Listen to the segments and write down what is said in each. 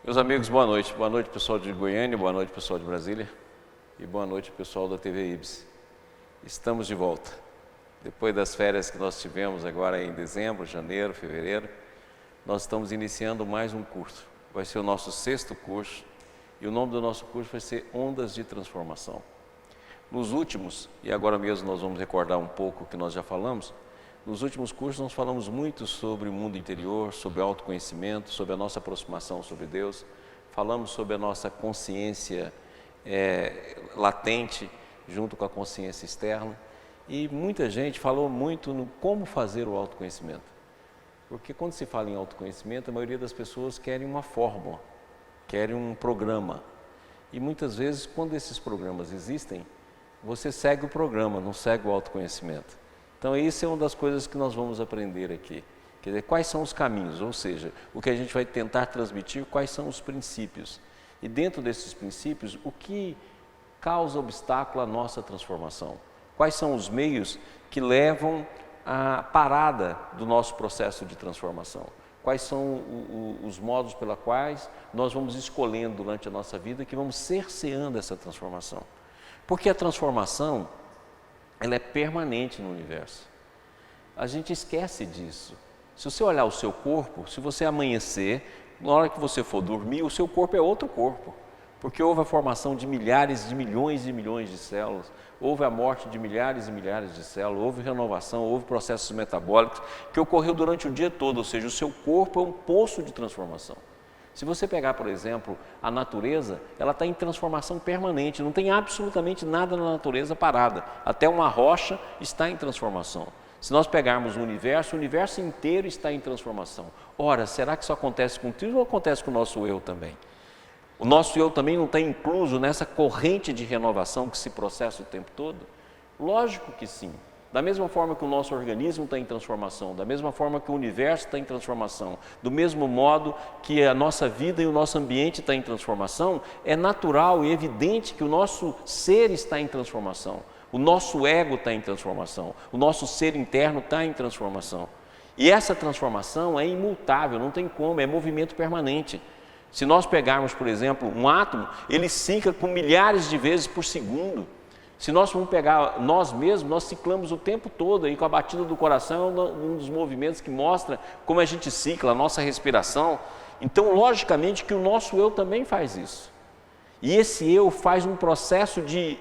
Meus amigos, boa noite. Boa noite, pessoal de Goiânia, boa noite, pessoal de Brasília e boa noite, pessoal da TV IBS. Estamos de volta. Depois das férias que nós tivemos agora em dezembro, janeiro, fevereiro, nós estamos iniciando mais um curso. Vai ser o nosso 6º curso e o nome do nosso curso vai ser Ondas de Transformação. Nos últimos, e agora mesmo nós vamos recordar um pouco o que nós já falamos, nos últimos cursos nós falamos muito sobre o mundo interior, sobre autoconhecimento, sobre a nossa aproximação sobre Deus, falamos sobre a nossa consciência latente junto com a consciência externa e muita gente falou muito no como fazer o autoconhecimento. Porque quando se fala em autoconhecimento, a maioria das pessoas querem uma fórmula, querem um programa. E muitas vezes, quando esses programas existem, você segue o programa, não segue o autoconhecimento. Então, isso é uma das coisas que nós vamos aprender aqui. Quer dizer, quais são os caminhos, ou seja, o que a gente vai tentar transmitir, quais são os princípios. E dentro desses princípios, o que causa obstáculo à nossa transformação? Quais são os meios que levam à parada do nosso processo de transformação? Quais são os modos pelos quais nós vamos escolhendo durante a nossa vida que vamos cerceando essa transformação? Porque a transformação, ela é permanente no universo. A gente esquece disso. Se você olhar o seu corpo, se você amanhecer, na hora que você for dormir, o seu corpo é outro corpo. Porque houve a formação de milhares, de milhões e milhões de células, houve a morte de milhares e milhares de células, houve renovação, houve processos metabólicos que ocorreu durante o dia todo, ou seja, o seu corpo é um poço de transformação. Se você pegar, por exemplo, a natureza, ela está em transformação permanente, não tem absolutamente nada na natureza parada. Até uma rocha está em transformação. Se nós pegarmos o universo inteiro está em transformação. Ora, será que isso acontece contigo ou acontece com o nosso eu também? O nosso eu também não está incluso nessa corrente de renovação que se processa o tempo todo? Lógico que sim. Da mesma forma que o nosso organismo está em transformação, da mesma forma que o universo está em transformação, do mesmo modo que a nossa vida e o nosso ambiente está em transformação, é natural e evidente que o nosso ser está em transformação, o nosso ego está em transformação, o nosso ser interno está em transformação. E essa transformação é imutável, não tem como, é movimento permanente. Se nós pegarmos, por exemplo, um átomo, ele cicla com milhares de vezes por segundo. Se nós formos pegar nós mesmos, nós ciclamos o tempo todo, aí com a batida do coração é um dos movimentos que mostra como a gente cicla, a nossa respiração. Então, logicamente que o nosso eu também faz isso. E esse eu faz um processo de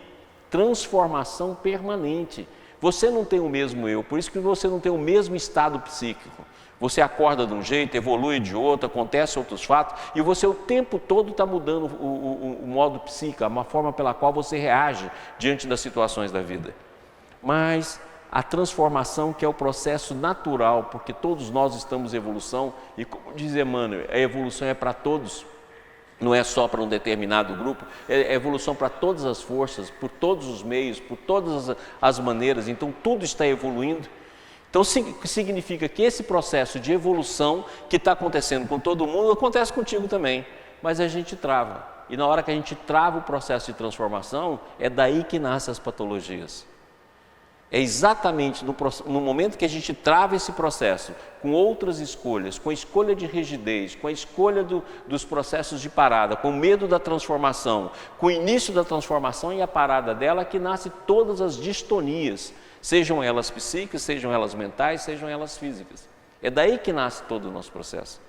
transformação permanente. Você não tem o mesmo eu, por isso que você não tem o mesmo estado psíquico. Você acorda de um jeito, evolui de outro, acontecem outros fatos e você o tempo todo está mudando o modo psíquico, a forma pela qual você reage diante das situações da vida. Mas a transformação que é o processo natural, porque todos nós estamos em evolução e como diz Emmanuel, a evolução é para todos, não é só para um determinado grupo, é evolução para todas as forças, por todos os meios, por todas as maneiras, então tudo está evoluindo. Então, significa que esse processo de evolução que está acontecendo com todo mundo, acontece contigo também, mas a gente trava. E na hora que a gente trava o processo de transformação, é daí que nascem as patologias. É exatamente no momento que a gente trava esse processo, com outras escolhas, com a escolha de rigidez, com a escolha dos processos de parada, com o medo da transformação, com o início da transformação e a parada dela, que nascem todas as distonias, sejam elas psíquicas, sejam elas mentais, sejam elas físicas. É daí que nasce todo o nosso processo.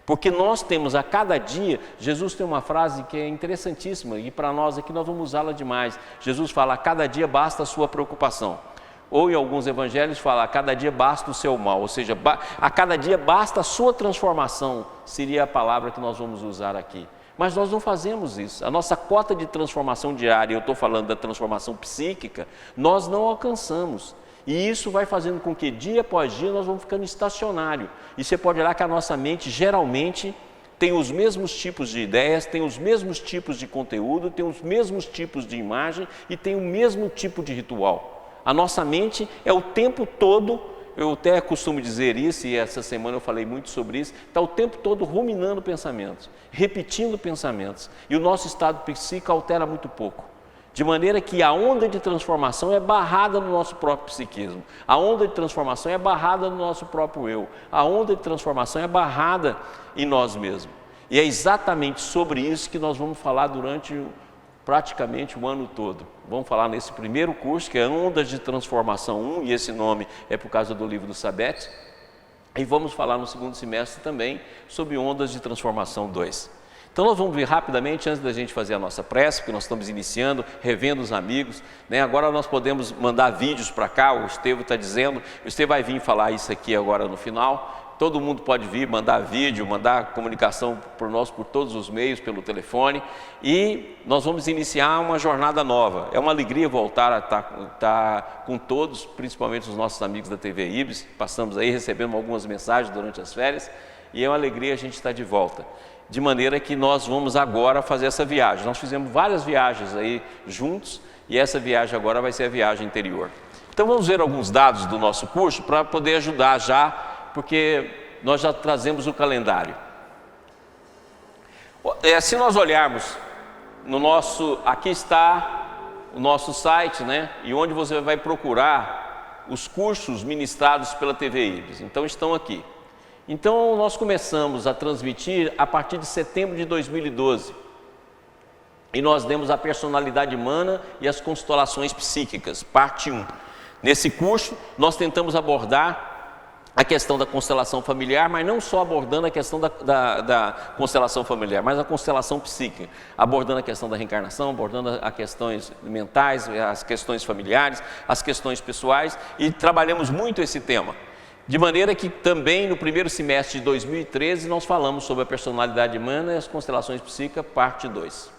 Porque nós temos a cada dia, Jesus tem uma frase que é interessantíssima e para nós aqui nós vamos usá-la demais. Jesus fala, a cada dia basta a sua preocupação. Ou em alguns evangelhos fala, a cada dia basta o seu mal, ou seja, a cada dia basta a sua transformação, seria a palavra que nós vamos usar aqui. Mas nós não fazemos isso. A nossa cota de transformação diária, eu estou falando da transformação psíquica, nós não alcançamos. E isso vai fazendo com que dia após dia nós vamos ficando estacionário. E você pode olhar que a nossa mente geralmente tem os mesmos tipos de ideias, tem os mesmos tipos de conteúdo, tem os mesmos tipos de imagem e tem o mesmo tipo de ritual. A nossa mente é o tempo todo, eu até costumo dizer isso, e essa semana eu falei muito sobre isso, está o tempo todo ruminando pensamentos, repetindo pensamentos, e o nosso estado psíquico altera muito pouco. De maneira que a onda de transformação é barrada no nosso próprio psiquismo, a onda de transformação é barrada no nosso próprio eu, a onda de transformação é barrada em nós mesmos. E é exatamente sobre isso que nós vamos falar durante praticamente o ano todo. Vamos falar nesse primeiro curso, que é Ondas de Transformação 1, e esse nome é por causa do livro do Sabete. E vamos falar no segundo semestre também sobre Ondas de Transformação 2. Então nós vamos ver rapidamente, antes da gente fazer a nossa prece, porque nós estamos iniciando, revendo os amigos, né? Agora nós podemos mandar vídeos para cá, o Estevão está dizendo, o Estevão vai vir falar isso aqui agora no final. Todo mundo pode vir, mandar vídeo, mandar comunicação por nós, por todos os meios, pelo telefone. E nós vamos iniciar uma jornada nova. É uma alegria voltar a estar com todos, principalmente os nossos amigos da TV Ibis. Passamos aí, recebendo algumas mensagens durante as férias. E é uma alegria a gente estar de volta. De maneira que nós vamos agora fazer essa viagem. Nós fizemos várias viagens aí juntos. E essa viagem agora vai ser a viagem interior. Então vamos ver alguns dados do nosso curso para poder ajudar já, porque nós já trazemos o calendário. Se nós olharmos no nosso, aqui está o nosso site, né? E onde você vai procurar os cursos ministrados pela TV Ibis. Então estão aqui. Então nós começamos a transmitir a partir de setembro de 2012. E nós demos a personalidade humana e as constelações psíquicas, parte 1. Nesse curso nós tentamos abordar a questão da constelação familiar, mas não só abordando a questão da constelação familiar, mas a constelação psíquica, abordando a questão da reencarnação, abordando as questões mentais, as questões familiares, as questões pessoais, e trabalhamos muito esse tema. De maneira que também no primeiro semestre de 2013 nós falamos sobre a personalidade humana e as constelações psíquicas, parte 2.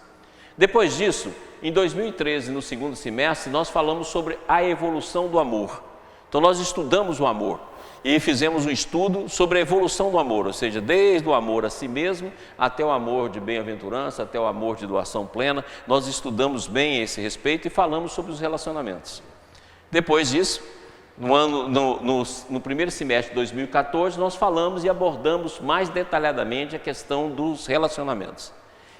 Depois disso, em 2013, no segundo semestre, nós falamos sobre a evolução do amor. Então nós estudamos o amor. E fizemos um estudo sobre a evolução do amor, ou seja, desde o amor a si mesmo até o amor de bem-aventurança, até o amor de doação plena. Nós estudamos bem esse respeito e falamos sobre os relacionamentos. Depois disso, no primeiro semestre de 2014, nós falamos e abordamos mais detalhadamente a questão dos relacionamentos.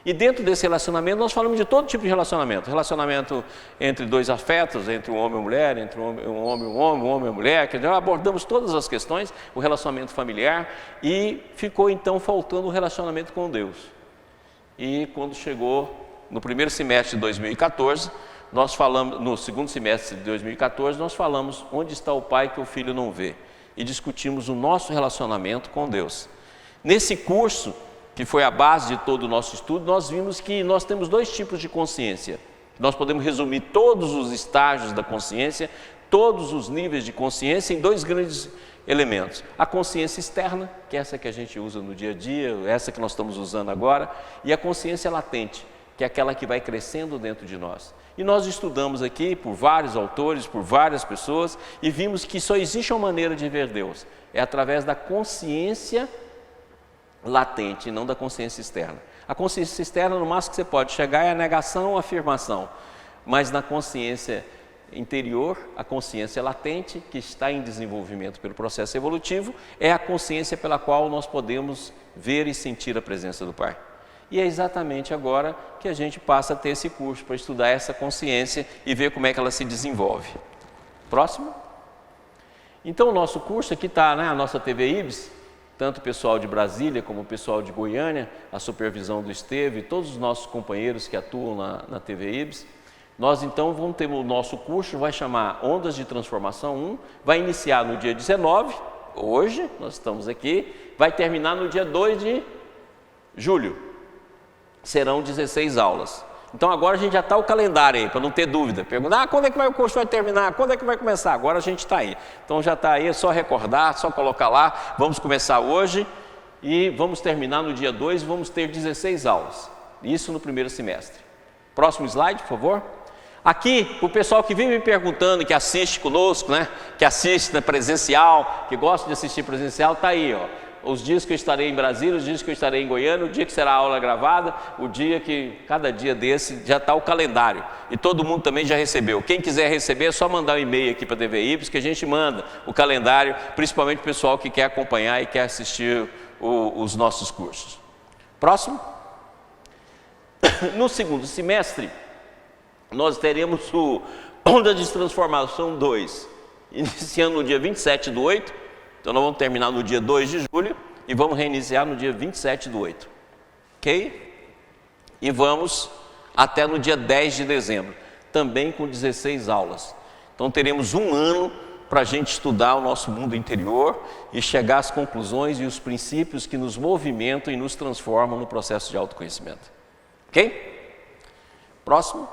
E dentro desse relacionamento nós falamos de todo tipo de relacionamento. Relacionamento entre dois afetos, entre um homem e uma mulher, entre um homem e um homem e uma mulher. Abordamos todas as questões, o relacionamento familiar, e ficou então faltando o relacionamento com Deus. E quando chegou no primeiro semestre de 2014, nós falamos, no segundo semestre de 2014, nós falamos onde está o pai que o filho não vê. E discutimos o nosso relacionamento com Deus. Nesse curso, que foi a base de todo o nosso estudo, nós vimos que nós temos dois tipos de consciência. Nós podemos resumir todos os estágios da consciência, todos os níveis de consciência em dois grandes elementos. A consciência externa, que é essa que a gente usa no dia a dia, essa que nós estamos usando agora, e a consciência latente, que é aquela que vai crescendo dentro de nós. E nós estudamos aqui por vários autores, por várias pessoas, e vimos que só existe uma maneira de ver Deus, é através da consciência latente, não da consciência externa. A consciência externa, no máximo que você pode chegar é a negação ou afirmação, mas na consciência interior, a consciência latente, que está em desenvolvimento pelo processo evolutivo, é a consciência pela qual nós podemos ver e sentir a presença do Pai. E é exatamente agora que a gente passa a ter esse curso para estudar essa consciência e ver como é que ela se desenvolve. Próximo. Então o nosso curso aqui está, né, a nossa TV Ibis, tanto o pessoal de Brasília como o pessoal de Goiânia, a supervisão do Estevão e todos os nossos companheiros que atuam na TV Ibis. Nós então vamos ter o nosso curso, vai chamar Ondas de Transformação 1, vai iniciar no dia 19, hoje, nós estamos aqui, vai terminar no dia 2 de julho, serão 16 aulas. Então agora a gente já está o calendário aí, para não ter dúvida. Perguntar, quando é que o curso vai terminar? Quando é que vai começar? Agora a gente está aí. Então já está aí, é só recordar, só colocar lá. Vamos começar hoje e vamos terminar no dia 2, vamos ter 16 aulas. Isso no primeiro semestre. Próximo slide, por favor. Aqui, o pessoal que vive me perguntando, que assiste conosco, né? Que assiste presencial, que gosta de assistir presencial, está aí, ó. Os dias que eu estarei em Brasília, os dias que eu estarei em Goiânia, o dia que será a aula gravada, o dia que, cada dia desse, já está o calendário. E todo mundo também já recebeu. Quem quiser receber, é só mandar um e-mail aqui para a TV Ibis, que a gente manda o calendário, principalmente o pessoal que quer acompanhar e quer assistir os nossos cursos. Próximo. No segundo semestre, nós teremos o Onda de Transformação 2, iniciando no dia 27/8. Então nós vamos terminar no dia 2 de julho e vamos reiniciar no dia 27/8. ok? E vamos até no dia 10 de dezembro, também com 16 aulas. Então teremos um ano para a gente estudar o nosso mundo interior e chegar às conclusões e os princípios que nos movimentam e nos transformam no processo de autoconhecimento. Ok? Próximo.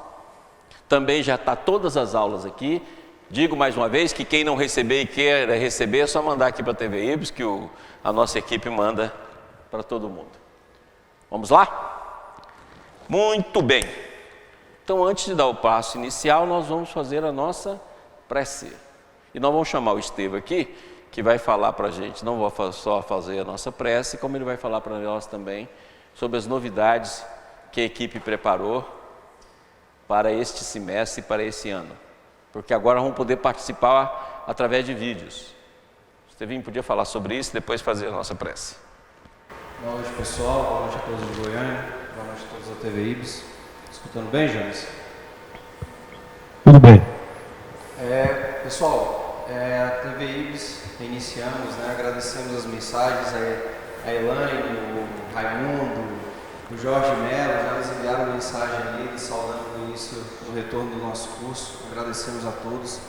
Também já está todas as aulas aqui. Digo mais uma vez que quem não receber e quer receber, é só mandar aqui para a TV Ibis, que a nossa equipe manda para todo mundo. Vamos lá? Muito bem. Então, antes de dar o passo inicial, nós vamos fazer a nossa prece. E nós vamos chamar o Estevam aqui, que vai falar para a gente, não vou só fazer a nossa prece, como ele vai falar para nós também sobre as novidades que a equipe preparou para este semestre e para esse ano. Porque agora vamos poder participar através de vídeos. Estevinho podia falar sobre isso e depois fazer a nossa prece. Boa noite, pessoal. Boa noite a todos de Goiânia. Boa noite a todos da TV Ibis. Escutando bem, James? Tudo bem. Pessoal, a TV Ibis, iniciamos, né? Agradecemos as mensagens, a Elaine, o Raimundo, o Jorge Melo, já nos enviaram mensagem ali, saudando o início do retorno do nosso curso. Agradecemos a todos.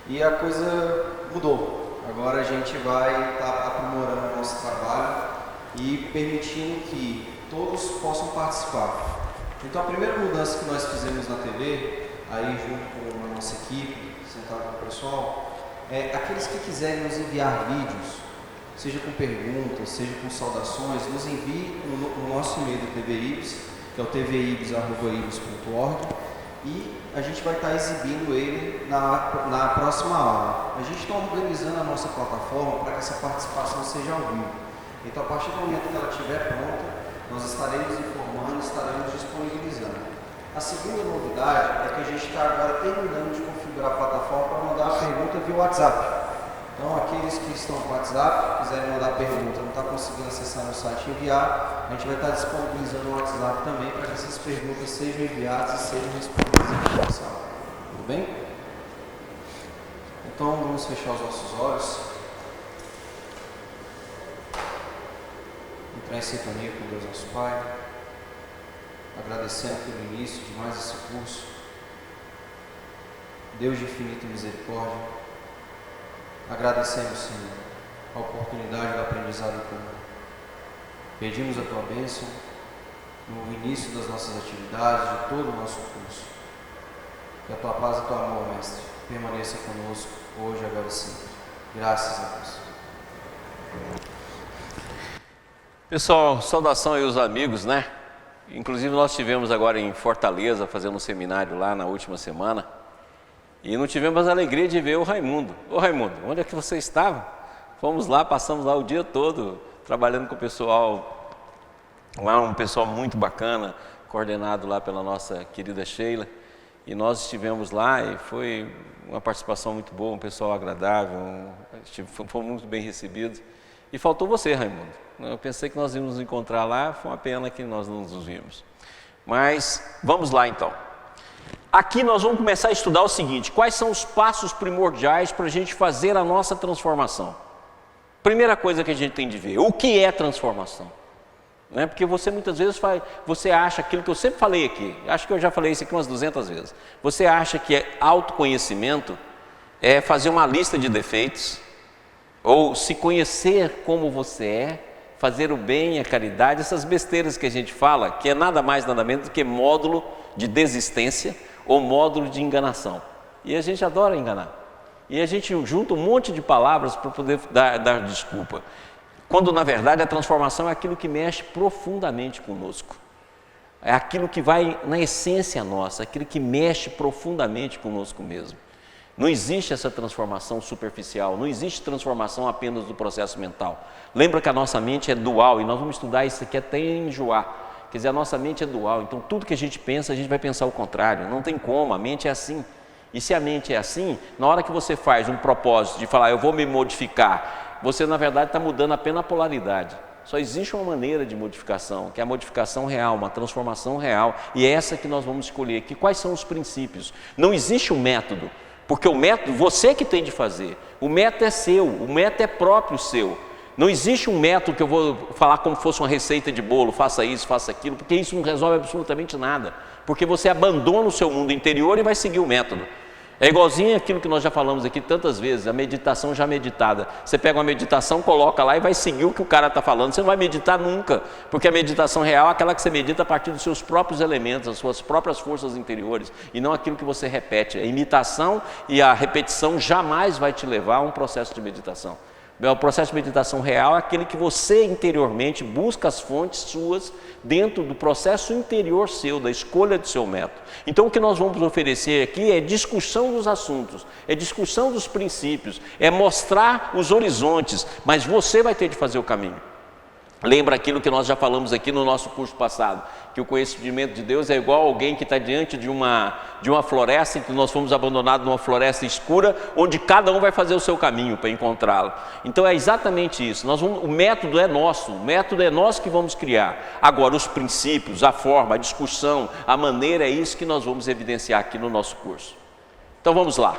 E a coisa mudou. Agora a gente vai estar aprimorando o nosso trabalho e permitindo que todos possam participar. Então a primeira mudança que nós fizemos na TV, aí junto com a nossa equipe, sentado com o pessoal, é aqueles que quiserem nos enviar vídeos, seja com perguntas, seja com saudações, nos envie no nosso e-mail do TV Ibis, que é o tvibis@ibis.org, e a gente vai estar exibindo ele na próxima aula. A gente está organizando a nossa plataforma para que essa participação seja ao vivo. Então, a partir do momento que ela estiver pronta, nós estaremos informando, estaremos disponibilizando. A segunda novidade é que a gente está agora terminando de configurar a plataforma para mandar a pergunta via WhatsApp. Então, aqueles que estão com o WhatsApp, quiserem mandar pergunta, não está conseguindo acessar no site e enviar, a gente vai estar disponibilizando o WhatsApp também para que essas perguntas sejam enviadas e sejam respondidas aqui na sala. Tudo bem? Então, vamos fechar os nossos olhos. Entrar em sintonia com Deus nosso Pai, agradecendo pelo início de mais esse curso. Deus de infinita misericórdia, agradecemos, Senhor, a oportunidade do aprendizado comum. Pedimos a Tua bênção no início das nossas atividades, de todo o nosso curso. Que a Tua paz e o Teu amor, Mestre, permaneça conosco hoje, agora e sempre. Graças a Deus. Pessoal, saudação aí aos amigos, né? Inclusive nós tivemos agora em Fortaleza, fazendo um seminário lá na última semana, e não tivemos a alegria de ver o Raimundo. Ô Raimundo, onde é que você estava? Fomos lá, passamos lá o dia todo, trabalhando com o pessoal, lá um pessoal muito bacana, coordenado lá pela nossa querida Sheila, e nós estivemos lá e foi uma participação muito boa, um pessoal agradável, fomos muito bem recebidos. E faltou você, Raimundo. Eu pensei que nós íamos nos encontrar lá, foi uma pena que nós não nos vimos. Mas vamos lá então. Aqui nós vamos começar a estudar o seguinte: quais são os passos primordiais para a gente fazer a nossa transformação? Primeira coisa que a gente tem de ver, o que é transformação? Né? Porque você muitas vezes você acha aquilo que eu sempre falei aqui, acho que eu já falei isso aqui umas 200 vezes. Você acha que autoconhecimento é fazer uma lista de defeitos, ou se conhecer como você é, fazer o bem, a caridade, essas besteiras que a gente fala, que é nada mais nada menos do que módulo de desistência ou módulo de enganação. E a gente adora enganar. E a gente junta um monte de palavras para poder dar desculpa. Quando na verdade a transformação é aquilo que mexe profundamente conosco. É aquilo que vai na essência nossa, aquilo que mexe profundamente conosco mesmo. Não existe essa transformação superficial, não existe transformação apenas do processo mental. Lembra que a nossa mente é dual e nós vamos estudar isso aqui até enjoar. Quer dizer, a nossa mente é dual, então tudo que a gente pensa, a gente vai pensar o contrário. Não tem como, a mente é assim. E se a mente é assim, na hora que você faz um propósito de falar, eu vou me modificar, você na verdade está mudando apenas a polaridade. Só existe uma maneira de modificação, que é a modificação real, uma transformação real. E é essa que nós vamos escolher aqui. Quais são os princípios? Não existe um método. Porque o método, você que tem de fazer, o método é seu, o método é próprio seu. Não existe um método que eu vou falar como se fosse uma receita de bolo, faça isso, faça aquilo, porque isso não resolve absolutamente nada. Porque você abandona o seu mundo interior e vai seguir o método. É igualzinho aquilo que nós já falamos aqui tantas vezes, a meditação já meditada. Você pega uma meditação, coloca lá e vai seguir o que o cara está falando. Você não vai meditar nunca, porque a meditação real é aquela que você medita a partir dos seus próprios elementos, das suas próprias forças interiores, e não aquilo que você repete. A imitação e a repetição jamais vai te levar a um processo de meditação. O processo de meditação real é aquele que você interiormente busca as fontes suas dentro do processo interior seu, da escolha do seu método. Então o que nós vamos oferecer aqui é discussão dos assuntos, é discussão dos princípios, é mostrar os horizontes, mas você vai ter de fazer o caminho. Lembra aquilo que nós já falamos aqui no nosso curso passado, que o conhecimento de Deus é igual a alguém que está diante de uma floresta, em que nós fomos abandonados numa floresta escura, onde cada um vai fazer o seu caminho para encontrá-lo. Então é exatamente isso, o método é nosso, que vamos criar. Agora os princípios, a forma, a discussão, a maneira, é isso que nós vamos evidenciar aqui no nosso curso. Então vamos lá.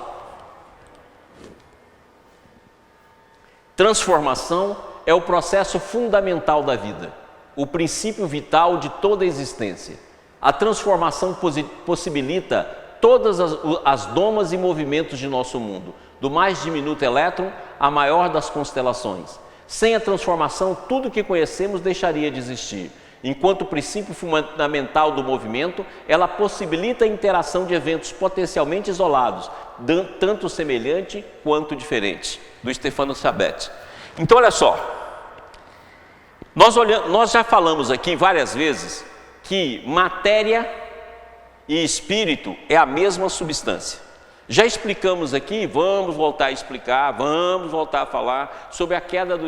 Transformação é o processo fundamental da vida, o princípio vital de toda a existência. A transformação possibilita todas as domas e movimentos de nosso mundo, do mais diminuto elétron à maior das constelações. Sem a transformação, tudo que conhecemos deixaria de existir. Enquanto princípio fundamental do movimento, ela possibilita a interação de eventos potencialmente isolados, tanto semelhante quanto diferente, do Stefano Sabetti. Então olha só, nós já falamos aqui várias vezes que matéria e espírito é a mesma substância. Já explicamos aqui, vamos voltar a explicar, vamos voltar a falar sobre a queda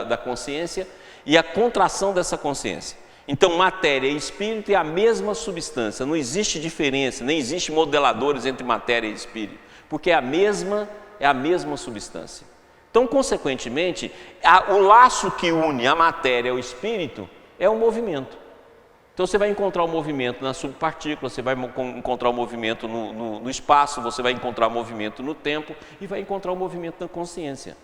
da consciência e a contração dessa consciência. Então matéria e espírito é a mesma substância, não existe diferença, nem existe modeladores entre matéria e espírito, porque é a mesma substância. Então, consequentemente, o laço que une a matéria ao espírito é o movimento. Então, você vai encontrar o movimento na subpartícula, você vai encontrar o movimento no espaço, você vai encontrar o movimento no tempo e vai encontrar o movimento na consciência.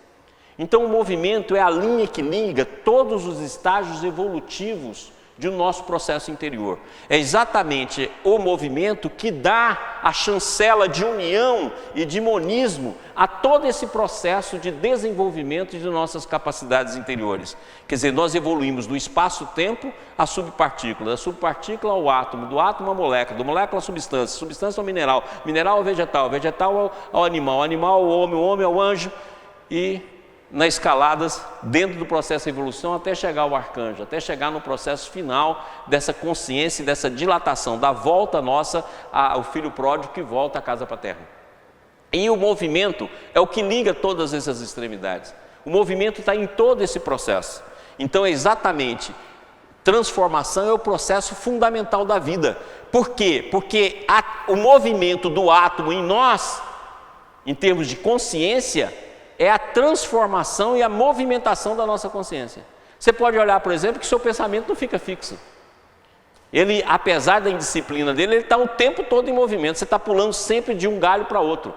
Então, o movimento é a linha que liga todos os estágios evolutivos de nosso processo interior. É exatamente o movimento que dá a chancela de união e de monismo a todo esse processo de desenvolvimento de nossas capacidades interiores. Quer dizer, nós evoluímos do espaço-tempo à subpartícula, da subpartícula ao átomo, do átomo à molécula, da molécula à substância, substância ao mineral, mineral ao vegetal, vegetal ao animal, animal ao homem, o homem ao anjo e nas escaladas dentro do processo de evolução até chegar ao arcanjo, até chegar no processo final dessa consciência e dessa dilatação, da volta nossa ao filho pródigo que volta à casa paterna. E o movimento é o que liga todas essas extremidades. O movimento está em todo esse processo. Então é exatamente, transformação é o processo fundamental da vida. Por quê? Porque o movimento do átomo em nós, em termos de consciência, é a transformação e a movimentação da nossa consciência. Você pode olhar, por exemplo, que seu pensamento não fica fixo. Ele, apesar da indisciplina dele, ele está o tempo todo em movimento. Você está pulando sempre de um galho para outro.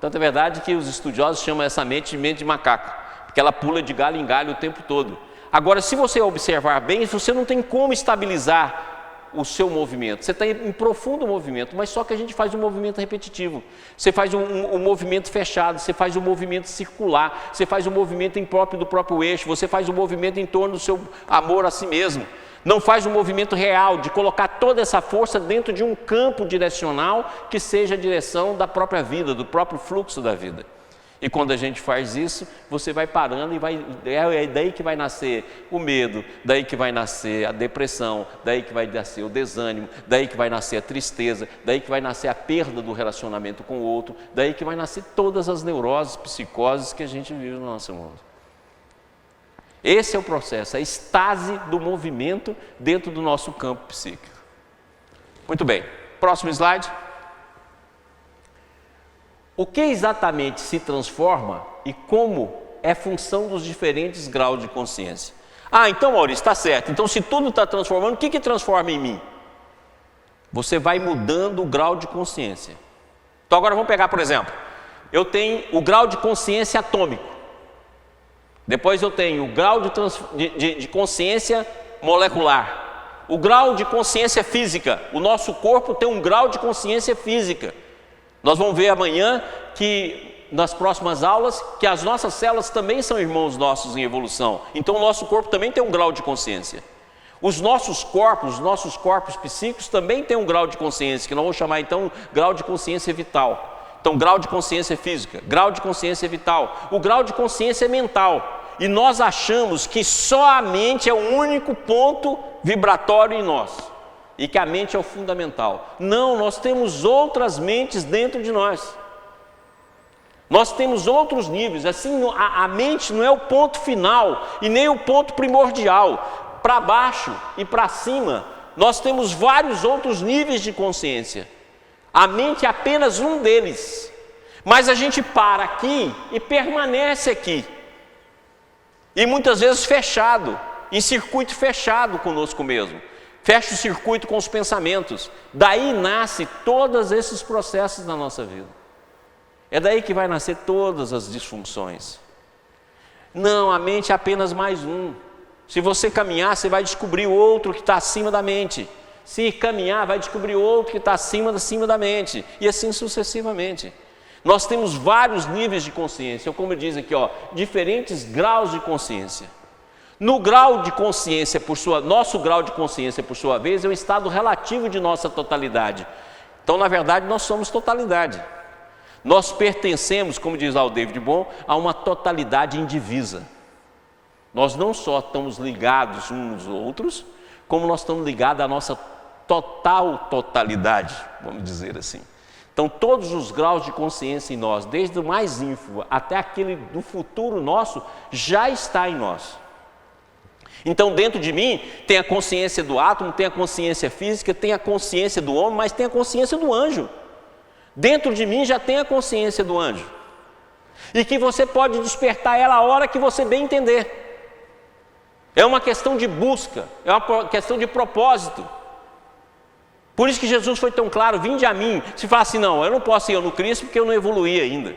Tanto é verdade que os estudiosos chamam essa mente de macaco, porque ela pula de galho em galho o tempo todo. Agora, se você observar bem, você não tem como estabilizar o seu movimento, você está em profundo movimento, mas só que a gente faz um movimento repetitivo, você faz um movimento fechado, você faz um movimento circular, você faz um movimento impróprio do próprio eixo, você faz um movimento em torno do seu amor a si mesmo, não faz um movimento real de colocar toda essa força dentro de um campo direcional que seja a direção da própria vida, do próprio fluxo da vida. E quando a gente faz isso, você vai parando e é daí que vai nascer o medo, daí que vai nascer a depressão, daí que vai nascer o desânimo, daí que vai nascer a tristeza, daí que vai nascer a perda do relacionamento com o outro, daí que vai nascer todas as neuroses, psicoses que a gente vive no nosso mundo. Esse é o processo, a estase do movimento dentro do nosso campo psíquico. Muito bem, próximo slide. O que exatamente se transforma e como é função dos diferentes graus de consciência? Então Maurício, está certo. Então se tudo está transformando, o que transforma em mim? Você vai mudando o grau de consciência. Então agora vamos pegar, por exemplo, eu tenho o grau de consciência atômico. Depois eu tenho o grau de consciência molecular, o grau de consciência física. O nosso corpo tem um grau de consciência física. Nós vamos ver amanhã que nas próximas aulas que as nossas células também são irmãos nossos em evolução. Então o nosso corpo também tem um grau de consciência. Os nossos corpos psíquicos também têm um grau de consciência, que nós vamos chamar então grau de consciência vital. Então grau de consciência física, grau de consciência vital, o grau de consciência mental. E nós achamos que só a mente é o único ponto vibratório em nós e que a mente é o fundamental. Não, nós temos outras mentes dentro de nós. Nós temos outros níveis. Assim, a mente não é o ponto final e nem o ponto primordial. Para baixo e para cima, nós temos vários outros níveis de consciência. A mente é apenas um deles. Mas a gente para aqui e permanece aqui. E muitas vezes fechado, em circuito fechado conosco mesmo. Fecha o circuito com os pensamentos. Daí nasce todos esses processos na nossa vida. É daí que vai nascer todas as disfunções. Não, a mente é apenas mais um. Se você caminhar, você vai descobrir outro que está acima da mente. Se caminhar, vai descobrir outro que está acima da mente. E assim sucessivamente. Nós temos vários níveis de consciência, como diz aqui, diferentes graus de consciência. No grau de consciência, nosso grau de consciência, por sua vez, é o estado relativo de nossa totalidade. Então, na verdade, nós somos totalidade. Nós pertencemos, como diz lá o David Bohm, a uma totalidade indivisa. Nós não só estamos ligados uns aos outros, como nós estamos ligados à nossa totalidade, vamos dizer assim. Então, todos os graus de consciência em nós, desde o mais ínfimo até aquele do futuro nosso, já está em nós. Então, dentro de mim, tem a consciência do átomo, tem a consciência física, tem a consciência do homem, mas tem a consciência do anjo. Dentro de mim já tem a consciência do anjo. E que você pode despertar ela a hora que você bem entender. É uma questão de busca, é uma questão de propósito. Por isso que Jesus foi tão claro: vinde a mim. Se fala assim, não, eu não posso ir no Cristo porque eu não evoluí ainda.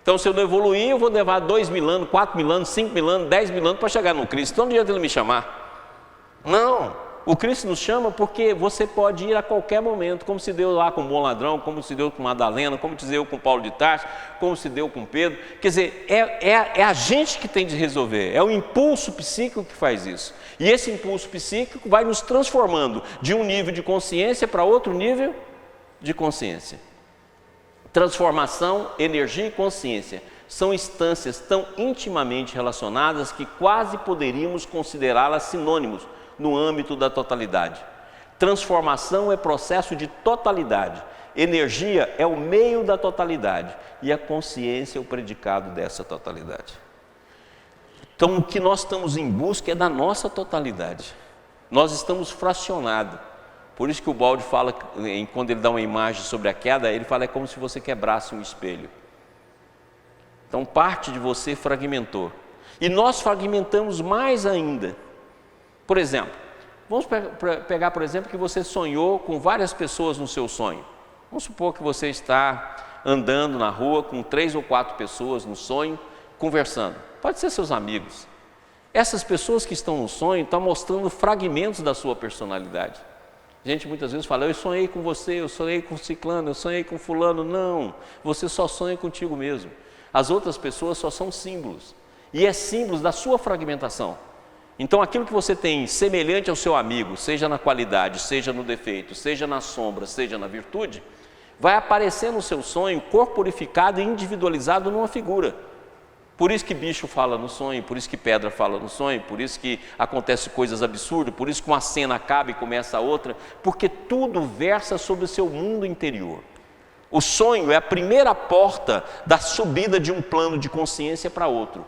Então, se eu não evoluir, eu vou levar 2.000 anos, 4.000 anos, 5.000 anos, 10.000 anos para chegar no Cristo. Então, não adianta ele me chamar. Não, o Cristo nos chama porque você pode ir a qualquer momento, como se deu lá com o bom ladrão, como se deu com Madalena, como se deu com Paulo de Tarso, como se deu com Pedro. Quer dizer, é a gente que tem de resolver, é o impulso psíquico que faz isso. E esse impulso psíquico vai nos transformando de um nível de consciência para outro nível de consciência. Transformação, energia e consciência são instâncias tão intimamente relacionadas que quase poderíamos considerá-las sinônimos no âmbito da totalidade. Transformação é processo de totalidade, energia é o meio da totalidade e a consciência é o predicado dessa totalidade. Então, o que nós estamos em busca é da nossa totalidade. Nós estamos fracionados. Por isso que o Baldi fala, quando ele dá uma imagem sobre a queda, ele fala: é como se você quebrasse um espelho. Então, parte de você fragmentou. E nós fragmentamos mais ainda. Por exemplo, vamos pegar, por exemplo, que você sonhou com várias pessoas no seu sonho. Vamos supor que você está andando na rua com 3 ou 4 pessoas no sonho, conversando. Pode ser seus amigos. Essas pessoas que estão no sonho estão mostrando fragmentos da sua personalidade. A gente muitas vezes fala: eu sonhei com você, eu sonhei com ciclano, eu sonhei com fulano. Não, você só sonha contigo mesmo. As outras pessoas só são símbolos. E é símbolos da sua fragmentação. Então, aquilo que você tem semelhante ao seu amigo, seja na qualidade, seja no defeito, seja na sombra, seja na virtude, vai aparecer no seu sonho corporificado e individualizado numa figura. Por isso que bicho fala no sonho, por isso que pedra fala no sonho, por isso que acontecem coisas absurdas, por isso que uma cena acaba e começa a outra, porque tudo versa sobre o seu mundo interior. O sonho é a primeira porta da subida de um plano de consciência para outro.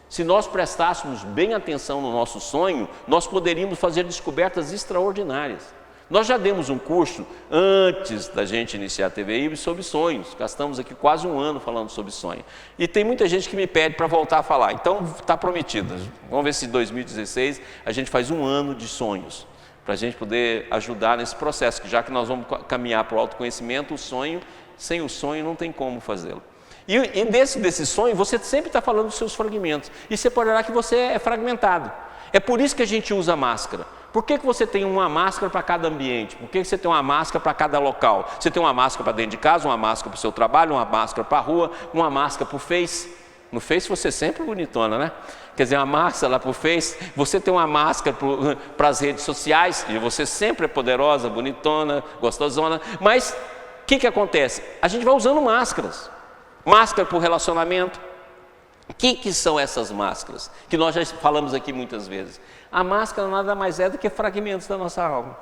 Se nós prestássemos bem atenção no nosso sonho, nós poderíamos fazer descobertas extraordinárias. Nós já demos um curso antes da gente iniciar a TVI sobre sonhos. Gastamos aqui quase um ano falando sobre sonho. E tem muita gente que me pede para voltar a falar. Então está prometido. Vamos ver se em 2016 a gente faz um ano de sonhos, para a gente poder ajudar nesse processo, que já que nós vamos caminhar para o autoconhecimento, o sonho, sem o sonho não tem como fazê-lo. E desse sonho, você sempre está falando dos seus fragmentos. E você pode olhar que você é fragmentado. É por isso que a gente usa máscara. Por que você tem uma máscara para cada ambiente? Por que você tem uma máscara para cada local? Você tem uma máscara para dentro de casa, uma máscara para o seu trabalho, uma máscara para a rua, uma máscara para o Face. No Face você sempre é bonitona, né? Quer dizer, uma máscara lá para o Face, você tem uma máscara para as redes sociais, e você sempre é poderosa, bonitona, gostosona. Mas o que acontece? A gente vai usando máscaras. Máscara para o relacionamento. O que são essas máscaras? Que nós já falamos aqui muitas vezes. A máscara nada mais é do que fragmentos da nossa alma.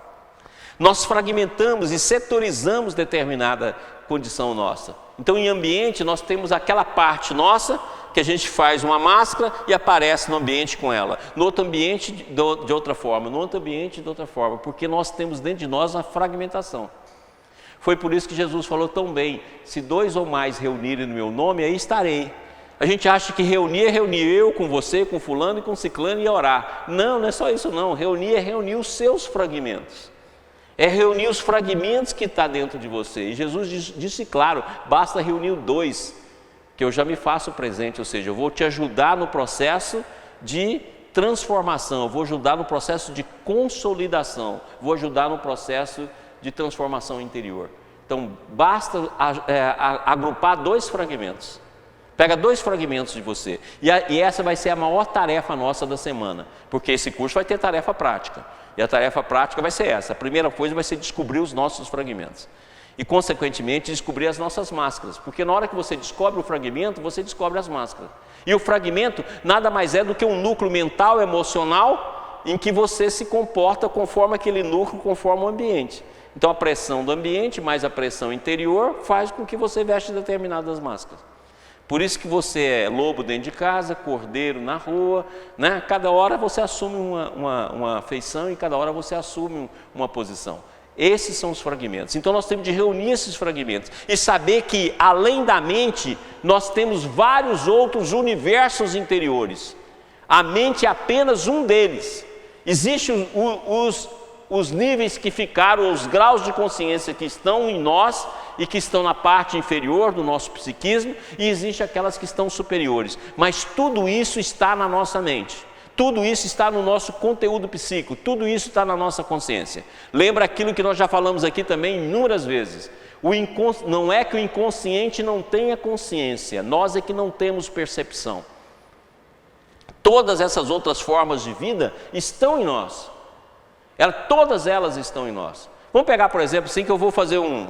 Nós fragmentamos e setorizamos determinada condição nossa. Então, em ambiente, nós temos aquela parte nossa que a gente faz uma máscara e aparece no ambiente com ela. No outro ambiente, de outra forma. No outro ambiente, de outra forma. Porque nós temos dentro de nós uma fragmentação. Foi por isso que Jesus falou tão bem: se 2 ou mais reunirem no meu nome, aí estarei. A gente acha que reunir é reunir eu com você, com fulano e com ciclano e orar. Não, não é só isso não. Reunir é reunir os seus fragmentos. É reunir os fragmentos que está dentro de você. E Jesus disse claro, basta reunir 2, que eu já me faço presente. Ou seja, eu vou te ajudar no processo de transformação, eu vou ajudar no processo de consolidação, vou ajudar no processo de transformação interior. Então, basta agrupar 2 fragmentos. Pega 2 fragmentos de você. E essa vai ser a maior tarefa nossa da semana. Porque esse curso vai ter tarefa prática. E a tarefa prática vai ser essa. A primeira coisa vai ser descobrir os nossos fragmentos. E, consequentemente, descobrir as nossas máscaras. Porque na hora que você descobre o fragmento, você descobre as máscaras. E o fragmento nada mais é do que um núcleo mental, emocional, em que você se comporta conforme aquele núcleo, conforme o ambiente. Então, a pressão do ambiente mais a pressão interior faz com que você veste determinadas máscaras. Por isso que você é lobo dentro de casa, cordeiro na rua, né? Cada hora você assume uma feição e cada hora você assume uma posição. Esses são os fragmentos. Então nós temos de reunir esses fragmentos e saber que além da mente, nós temos vários outros universos interiores. A mente é apenas um deles. Existem os níveis que ficaram, os graus de consciência que estão em nós e que estão na parte inferior do nosso psiquismo, e existem aquelas que estão superiores. Mas tudo isso está na nossa mente. Tudo isso está no nosso conteúdo psíquico, tudo isso está na nossa consciência. Lembra aquilo que nós já falamos aqui também inúmeras vezes. Não é que o inconsciente não tenha consciência, nós é que não temos percepção. Todas essas outras formas de vida estão em nós. Todas elas estão em nós. Vamos pegar, por exemplo, assim que eu vou fazer um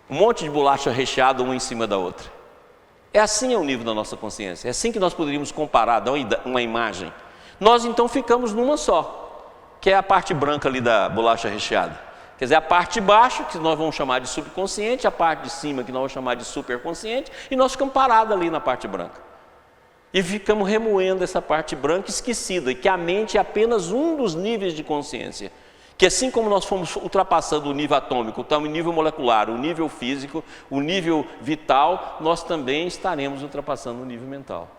monte de bolacha recheada uma em cima da outra. É assim o nível da nossa consciência. É assim que nós poderíamos comparar, dar uma imagem. Nós então ficamos numa só, que é a parte branca ali da bolacha recheada. Quer dizer, a parte de baixo, que nós vamos chamar de subconsciente, a parte de cima, que nós vamos chamar de superconsciente, e nós ficamos parados ali na parte branca. E ficamos remoendo essa parte branca esquecida, e que a mente é apenas um dos níveis de consciência. Que assim como nós fomos ultrapassando o nível atômico, então, o nível molecular, o nível físico, o nível vital, nós também estaremos ultrapassando o nível mental.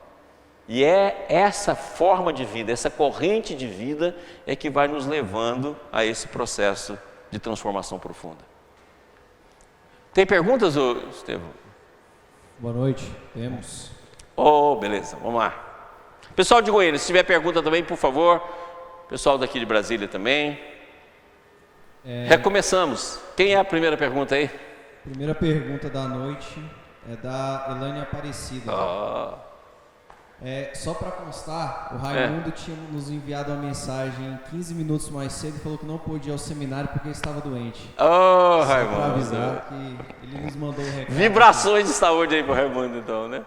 E é essa forma de vida, essa corrente de vida é que vai nos levando a esse processo de transformação profunda. Tem perguntas, Estevão? Boa noite, temos. Oh, beleza, vamos lá. Pessoal de Goiânia, se tiver pergunta também, por favor. Pessoal daqui de Brasília também. Recomeçamos. Quem é a primeira pergunta aí? Primeira pergunta da noite é da Elaine Aparecida. Só para constar, o Raimundo tinha nos enviado uma mensagem 15 minutos mais cedo e falou que não pôde ir ao seminário porque estava doente. Oh, só Raimundo. para avisar que ele nos mandou o recado. Vibrações de saúde aí para o Raimundo, então, né?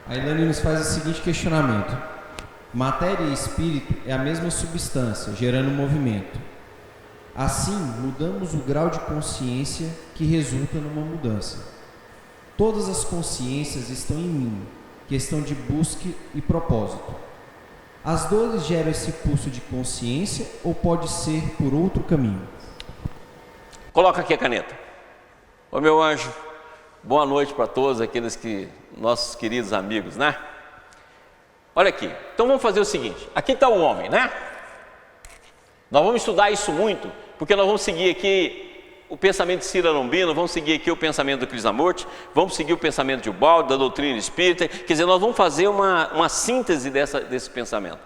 A Elaine nos faz o seguinte questionamento. Matéria e espírito é a mesma substância, gerando movimento. Assim, mudamos o grau de consciência que resulta numa mudança. Todas as consciências estão em mim, questão de busca e propósito. As dores geram esse pulso de consciência ou pode ser por outro caminho? Coloca aqui a caneta. Ô meu anjo, boa noite para todos aqueles nossos queridos amigos, né? Olha aqui, então vamos fazer o seguinte, aqui está o homem, né? Nós vamos estudar isso muito, porque nós vamos seguir aqui o pensamento de Ciro Lombino, vamos seguir aqui o pensamento do Krishnamurti, vamos seguir o pensamento de Ubaldo, da doutrina espírita, quer dizer, nós vamos fazer uma síntese desse pensamento.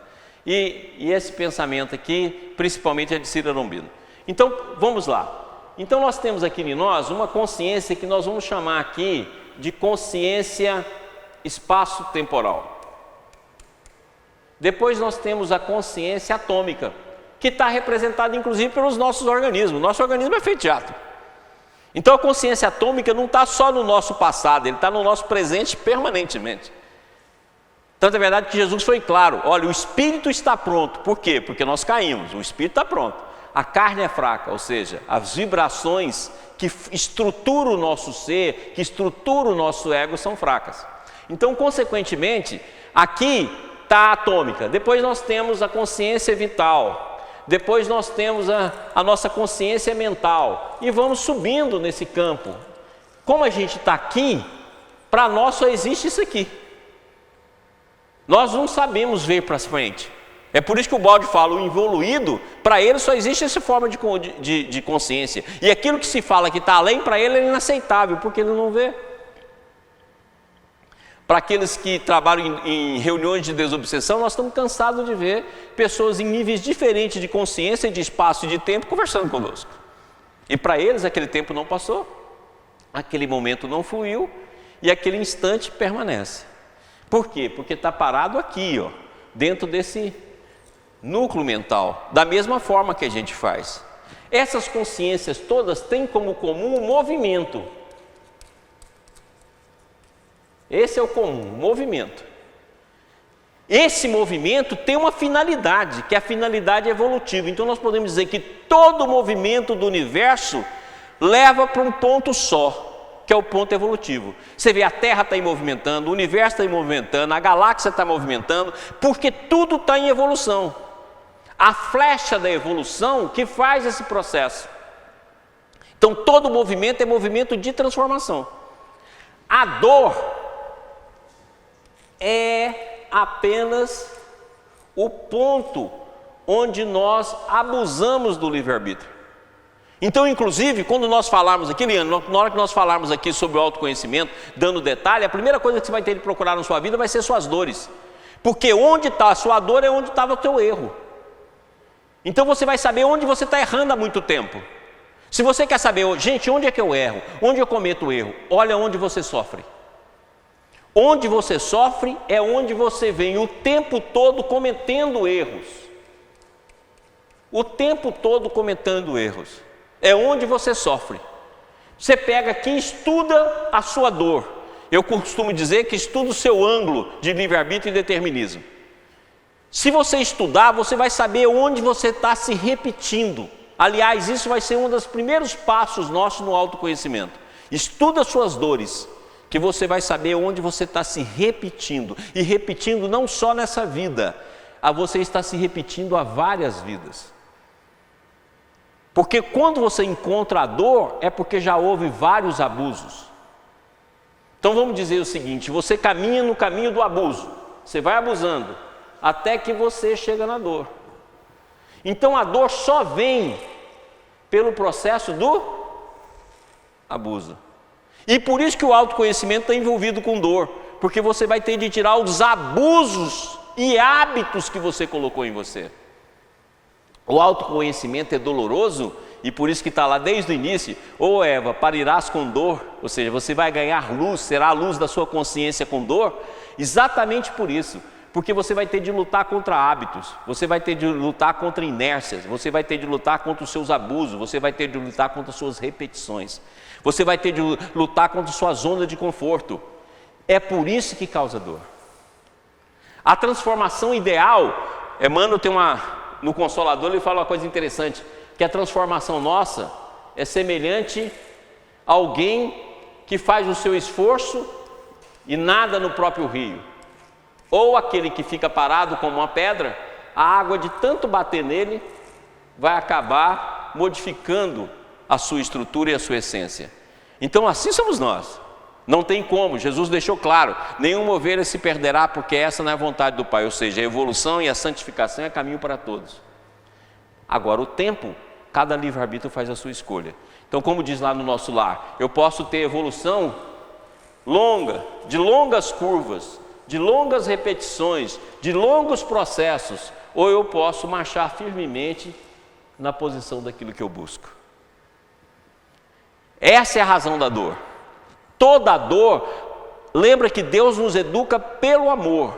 E esse pensamento aqui, principalmente é de Ciro Lombino. Então, vamos lá. Então, nós temos aqui em nós uma consciência que nós vamos chamar aqui de consciência espaço-temporal. Depois nós temos a consciência atômica, que está representada inclusive pelos nossos organismos. Nosso organismo é feito de átomo. Então a consciência atômica não está só no nosso passado, ele está no nosso presente permanentemente. Tanto é verdade que Jesus foi claro: olha, o espírito está pronto. Por quê? Porque nós caímos, o espírito está pronto. A carne é fraca, ou seja, as vibrações que estruturam o nosso ser, que estruturam o nosso ego são fracas. Então, consequentemente, aqui está a atômica. Depois nós temos a consciência vital. Depois nós temos a nossa consciência mental. E vamos subindo nesse campo. Como a gente está aqui, para nós só existe isso aqui. Nós não sabemos ver para frente. É por isso que o Ubaldo fala, o evoluído, para ele só existe essa forma de consciência. E aquilo que se fala que está além, para ele é inaceitável, porque ele não vê. Para aqueles que trabalham em reuniões de desobsessão, nós estamos cansados de ver pessoas em níveis diferentes de consciência, de espaço e de tempo conversando conosco. E para eles aquele tempo não passou, aquele momento não fluiu e aquele instante permanece. Por quê? Porque está parado aqui, ó, dentro desse núcleo mental, da mesma forma que a gente faz. Essas consciências todas têm como comum o movimento. Esse é o comum, o movimento. Esse movimento tem uma finalidade, que é a finalidade evolutiva. Então nós podemos dizer que todo movimento do universo leva para um ponto só, que é o ponto evolutivo. Você vê, a Terra está movimentando, o universo está movimentando, a galáxia está movimentando, porque tudo está em evolução. A flecha da evolução que faz esse processo. Então todo movimento é movimento de transformação. A dor é apenas o ponto onde nós abusamos do livre-arbítrio. Então, inclusive, quando nós falarmos aqui, Leandro, na hora que nós falarmos aqui sobre o autoconhecimento, dando detalhe, a primeira coisa que você vai ter de procurar na sua vida vai ser suas dores. Porque onde está a sua dor é onde estava o teu erro. Então você vai saber onde você está errando há muito tempo. Se você quer saber, gente, onde é que eu erro? Onde eu cometo o erro? Olha onde você sofre. Onde você sofre é onde você vem o tempo todo cometendo erros. O tempo todo cometendo erros. É onde você sofre. Você pega aqui e estuda a sua dor. Eu costumo dizer que estuda o seu ângulo de livre-arbítrio e determinismo. Se você estudar, você vai saber onde você está se repetindo. Aliás, isso vai ser um dos primeiros passos nossos no autoconhecimento. Estuda as suas dores, que você vai saber onde você está se repetindo. E repetindo não só nessa vida, você está se repetindo há várias vidas. Porque quando você encontra a dor, é porque já houve vários abusos. Então vamos dizer o seguinte, você caminha no caminho do abuso, você vai abusando, até que você chega na dor. Então a dor só vem pelo processo do abuso. E por isso que o autoconhecimento está envolvido com dor, porque você vai ter de tirar os abusos e hábitos que você colocou em você. O autoconhecimento é doloroso e por isso que está lá desde o início, ô Eva, parirás com dor, ou seja, você vai ganhar luz, será a luz da sua consciência com dor, exatamente por isso. Porque você vai ter de lutar contra hábitos, você vai ter de lutar contra inércias, você vai ter de lutar contra os seus abusos, você vai ter de lutar contra as suas repetições, você vai ter de lutar contra a sua zona de conforto. É por isso que causa dor. A transformação ideal, Emmanuel tem no Consolador ele fala uma coisa interessante, que a transformação nossa é semelhante a alguém que faz o seu esforço e nada no próprio rio. Ou aquele que fica parado como uma pedra, a água de tanto bater nele vai acabar modificando a sua estrutura e a sua essência. Então assim somos nós. Não tem como, Jesus deixou claro, nenhuma ovelha se perderá porque essa não é a vontade do Pai. Ou seja, a evolução e a santificação é caminho para todos. Agora o tempo Cada livre-arbítrio faz a sua escolha. Então, como diz lá no nosso lar, eu posso ter evolução longa, de longas curvas, de longas repetições, de longos processos, ou eu posso marchar firmemente na posição daquilo que eu busco. Essa é a razão da dor. Toda dor, lembra que Deus nos educa pelo amor,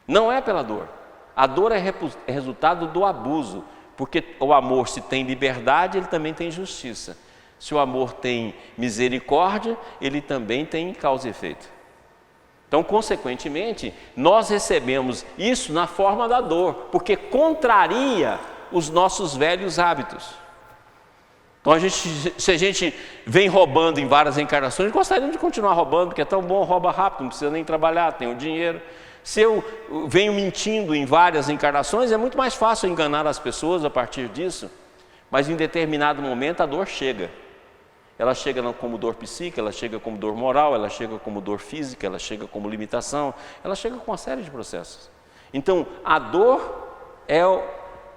não é pela dor. A dor é resultado do abuso, porque o amor, se tem liberdade, ele também tem justiça. Se o amor tem misericórdia, ele também tem causa e efeito. Então, consequentemente, nós recebemos isso na forma da dor, porque contraria os nossos velhos hábitos. Então, se a gente vem roubando em várias encarnações, gostaríamos de continuar roubando, porque é tão bom, rouba rápido, não precisa nem trabalhar, tem o dinheiro. Se eu venho mentindo em várias encarnações, é muito mais fácil enganar as pessoas a partir disso, mas em determinado momento a dor chega. Ela chega como dor psíquica, ela chega como dor moral, ela chega como dor física, ela chega como limitação, ela chega com uma série de processos. Então, a dor é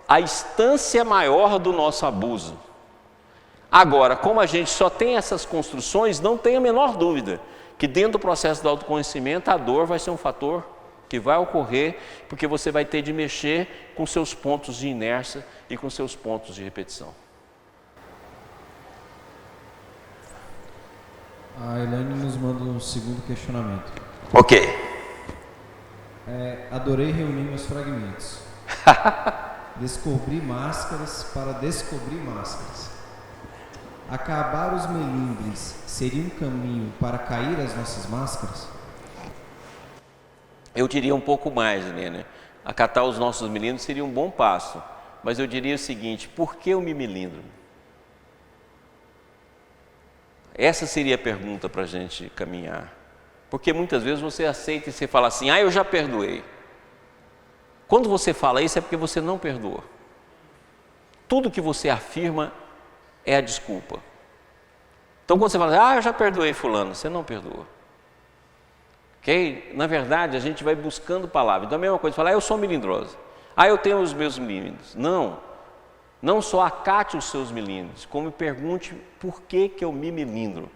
a instância maior do nosso abuso. Agora, como a gente só tem essas construções, não tem a menor dúvida que dentro do processo do autoconhecimento, a dor vai ser um fator que vai ocorrer, porque você vai ter de mexer com seus pontos de inércia e com seus pontos de repetição. A Elaine nos manda um segundo questionamento. Ok. Adorei reunir meus fragmentos. Descobrir máscaras para descobrir máscaras. Acabar os melindres seria um caminho para cair as nossas máscaras? Eu diria um pouco mais, Helena. Acatar os nossos melindros seria um bom passo. Mas eu diria o seguinte: por que eu me melindro? Essa seria a pergunta para a gente caminhar. Porque muitas vezes você aceita e você fala assim: eu já perdoei. Quando você fala isso é porque você não perdoa. Tudo que você afirma é a desculpa. Então quando você fala, eu já perdoei fulano, você não perdoa. Ok? Na verdade, a gente vai buscando palavras. Então a mesma coisa, falar, eu sou melindrosa. Eu tenho os meus melindros. Não só acate os seus melindros, como pergunte por que eu me melindro.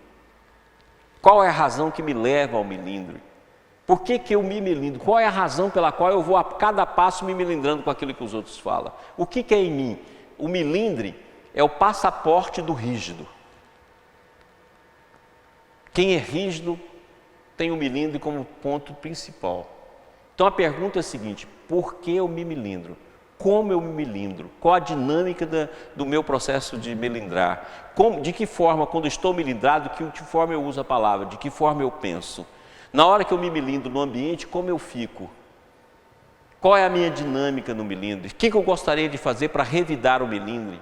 Qual é a razão que me leva ao melindre? Por que eu me melindro? Qual é a razão pela qual eu vou a cada passo me melindrando com aquilo que os outros falam? O que é em mim? O melindre é o passaporte do rígido. Quem é rígido tem o melindre como ponto principal. Então a pergunta é a seguinte: por que eu me melindro? Como eu me melindro? Qual a dinâmica do meu processo de melindrar? De que forma, quando estou melindrado, de que forma eu uso a palavra? De que forma eu penso? Na hora que eu me melindro no ambiente, como eu fico? Qual é a minha dinâmica no melindre? O que eu gostaria de fazer para revidar o melindre?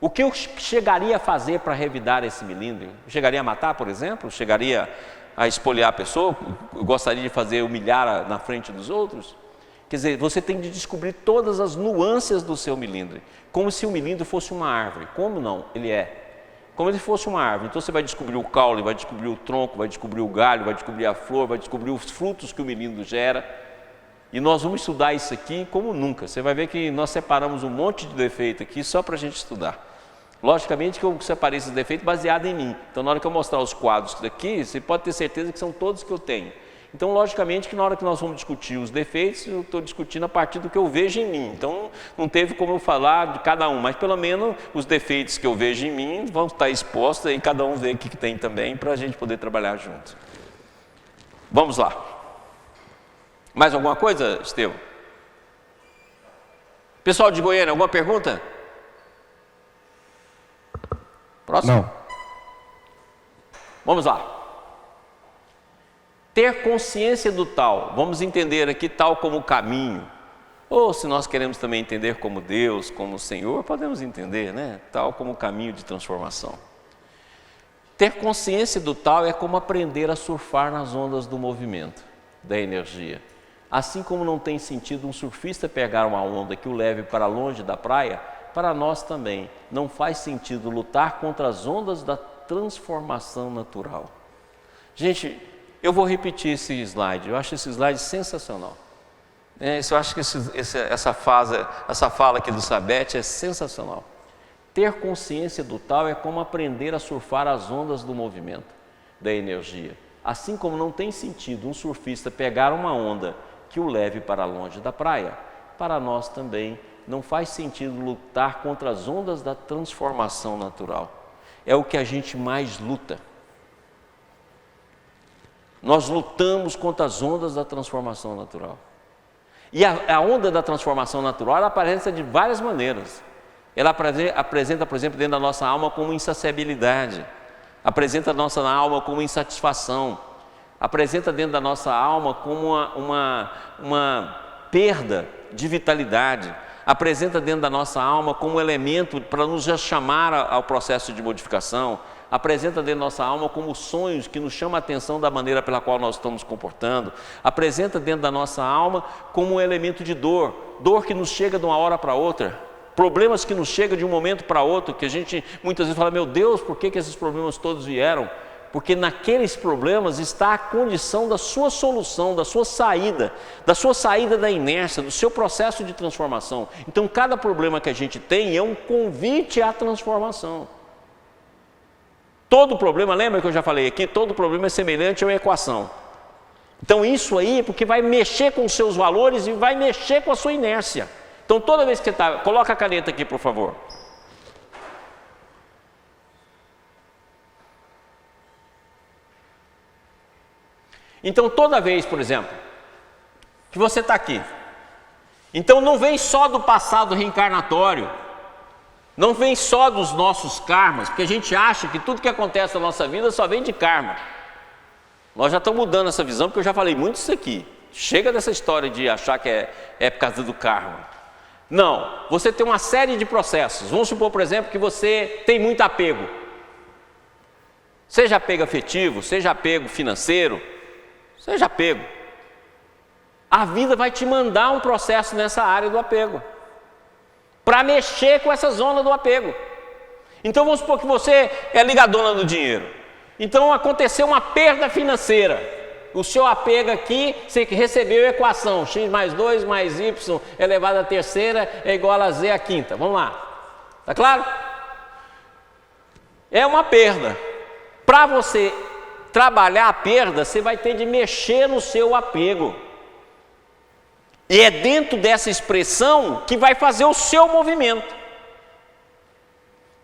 O que eu chegaria a fazer para revidar esse melindre? Eu chegaria a matar, por exemplo? Chegaria a espoliar a pessoa? Eu gostaria de fazer humilhar na frente dos outros? Quer dizer, você tem de descobrir todas as nuances do seu melindre, como se o melindre fosse uma árvore. Como não? Ele é. Como se fosse uma árvore. Então você vai descobrir o caule, vai descobrir o tronco, vai descobrir o galho, vai descobrir a flor, vai descobrir os frutos que o melindre gera. E nós vamos estudar isso aqui como nunca. Você vai ver que nós separamos um monte de defeito aqui só para a gente estudar. Logicamente que eu separei esses defeitos baseado em mim. Então na hora que eu mostrar os quadros daqui, você pode ter certeza que são todos que eu tenho. Então, logicamente que na hora que nós vamos discutir os defeitos, eu estou discutindo a partir do que eu vejo em mim. Então, não teve como eu falar de cada um, mas pelo menos os defeitos que eu vejo em mim vão estar expostos e cada um vê o que tem também para a gente poder trabalhar junto. Vamos lá. Mais alguma coisa, Estevão? Pessoal de Goiânia, alguma pergunta? Próximo? Não. Vamos lá. Ter consciência do tal, vamos entender aqui tal como caminho, ou se nós queremos também entender como Deus, como Senhor, podemos entender, né? Tal como caminho de transformação. Ter consciência do tal é como aprender a surfar nas ondas do movimento, da energia. Assim como não tem sentido um surfista pegar uma onda que o leve para longe da praia, para nós também não faz sentido lutar contra as ondas da transformação natural. Gente, eu vou repetir esse slide, eu acho esse slide sensacional. Eu acho que essa fala aqui do Sabete é sensacional. Ter consciência do tal é como aprender a surfar as ondas do movimento, da energia. Assim como não tem sentido um surfista pegar uma onda que o leve para longe da praia, para nós também não faz sentido lutar contra as ondas da transformação natural. É o que a gente mais luta. Nós lutamos contra as ondas da transformação natural. E a onda da transformação natural, ela aparece de várias maneiras. Ela apresenta, por exemplo, dentro da nossa alma como insaciabilidade, apresenta a nossa alma como insatisfação, apresenta dentro da nossa alma como uma perda de vitalidade, apresenta dentro da nossa alma como um elemento para nos chamar ao processo de modificação, apresenta dentro da nossa alma como sonhos que nos chamam a atenção da maneira pela qual nós estamos nos comportando, apresenta dentro da nossa alma como um elemento de dor, dor que nos chega de uma hora para outra, problemas que nos chegam de um momento para outro, que a gente muitas vezes fala, meu Deus, por que esses problemas todos vieram? Porque naqueles problemas está a condição da sua solução, da sua saída da inércia, do seu processo de transformação. Então, cada problema que a gente tem é um convite à transformação. Todo problema, lembra que eu já falei aqui, todo problema é semelhante a uma equação. Então, isso aí é porque vai mexer com os seus valores e vai mexer com a sua inércia. Então, toda vez que você está... Coloca a caneta aqui, por favor. Então, toda vez, por exemplo, que você está aqui, então não vem só do passado reencarnatório, não vem só dos nossos karmas, porque a gente acha que tudo que acontece na nossa vida só vem de karma. Nós já estamos mudando essa visão, porque eu já falei muito isso aqui. Chega dessa história de achar que é por causa do karma. Não, você tem uma série de processos. Vamos supor, por exemplo, que você tem muito apego. Seja apego afetivo, seja apego financeiro, seja apego. A vida vai te mandar um processo nessa área do apego, para mexer com essa zona do apego. Então vamos supor que você é ligadona do dinheiro. Então aconteceu uma perda financeira. O seu apego aqui, você recebeu a equação x mais 2 mais y elevado à terceira é igual a z à quinta. Vamos lá. Tá claro? É uma perda. Para você trabalhar a perda, você vai ter de mexer no seu apego. E é dentro dessa expressão que vai fazer o seu movimento.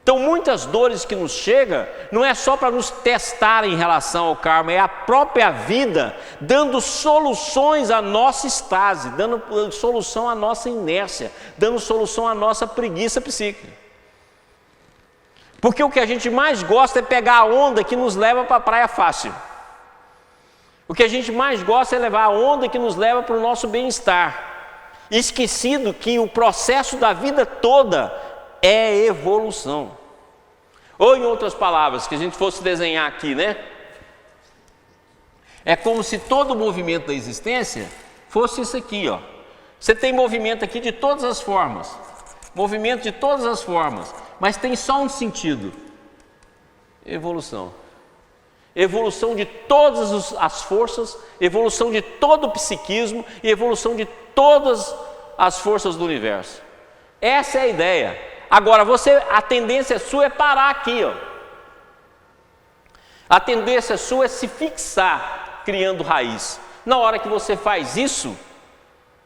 Então, muitas dores que nos chegam, não é só para nos testar em relação ao karma, é a própria vida dando soluções à nossa estase, dando solução à nossa inércia, dando solução à nossa preguiça psíquica. Porque o que a gente mais gosta é pegar a onda que nos leva para a praia fácil. O que a gente mais gosta é levar a onda que nos leva para o nosso bem-estar. Esquecido que o processo da vida toda é evolução. Ou em outras palavras, que a gente fosse desenhar aqui, né? É como se todo o movimento da existência fosse isso aqui, ó. Você tem movimento aqui de todas as formas. Movimento de todas as formas. Mas tem só um sentido. Evolução. Evolução de todas as forças, evolução de todo o psiquismo e evolução de todas as forças do universo. Essa é a ideia. Agora, a tendência sua é parar aqui, ó. A tendência sua é se fixar, criando raiz. Na hora que você faz isso,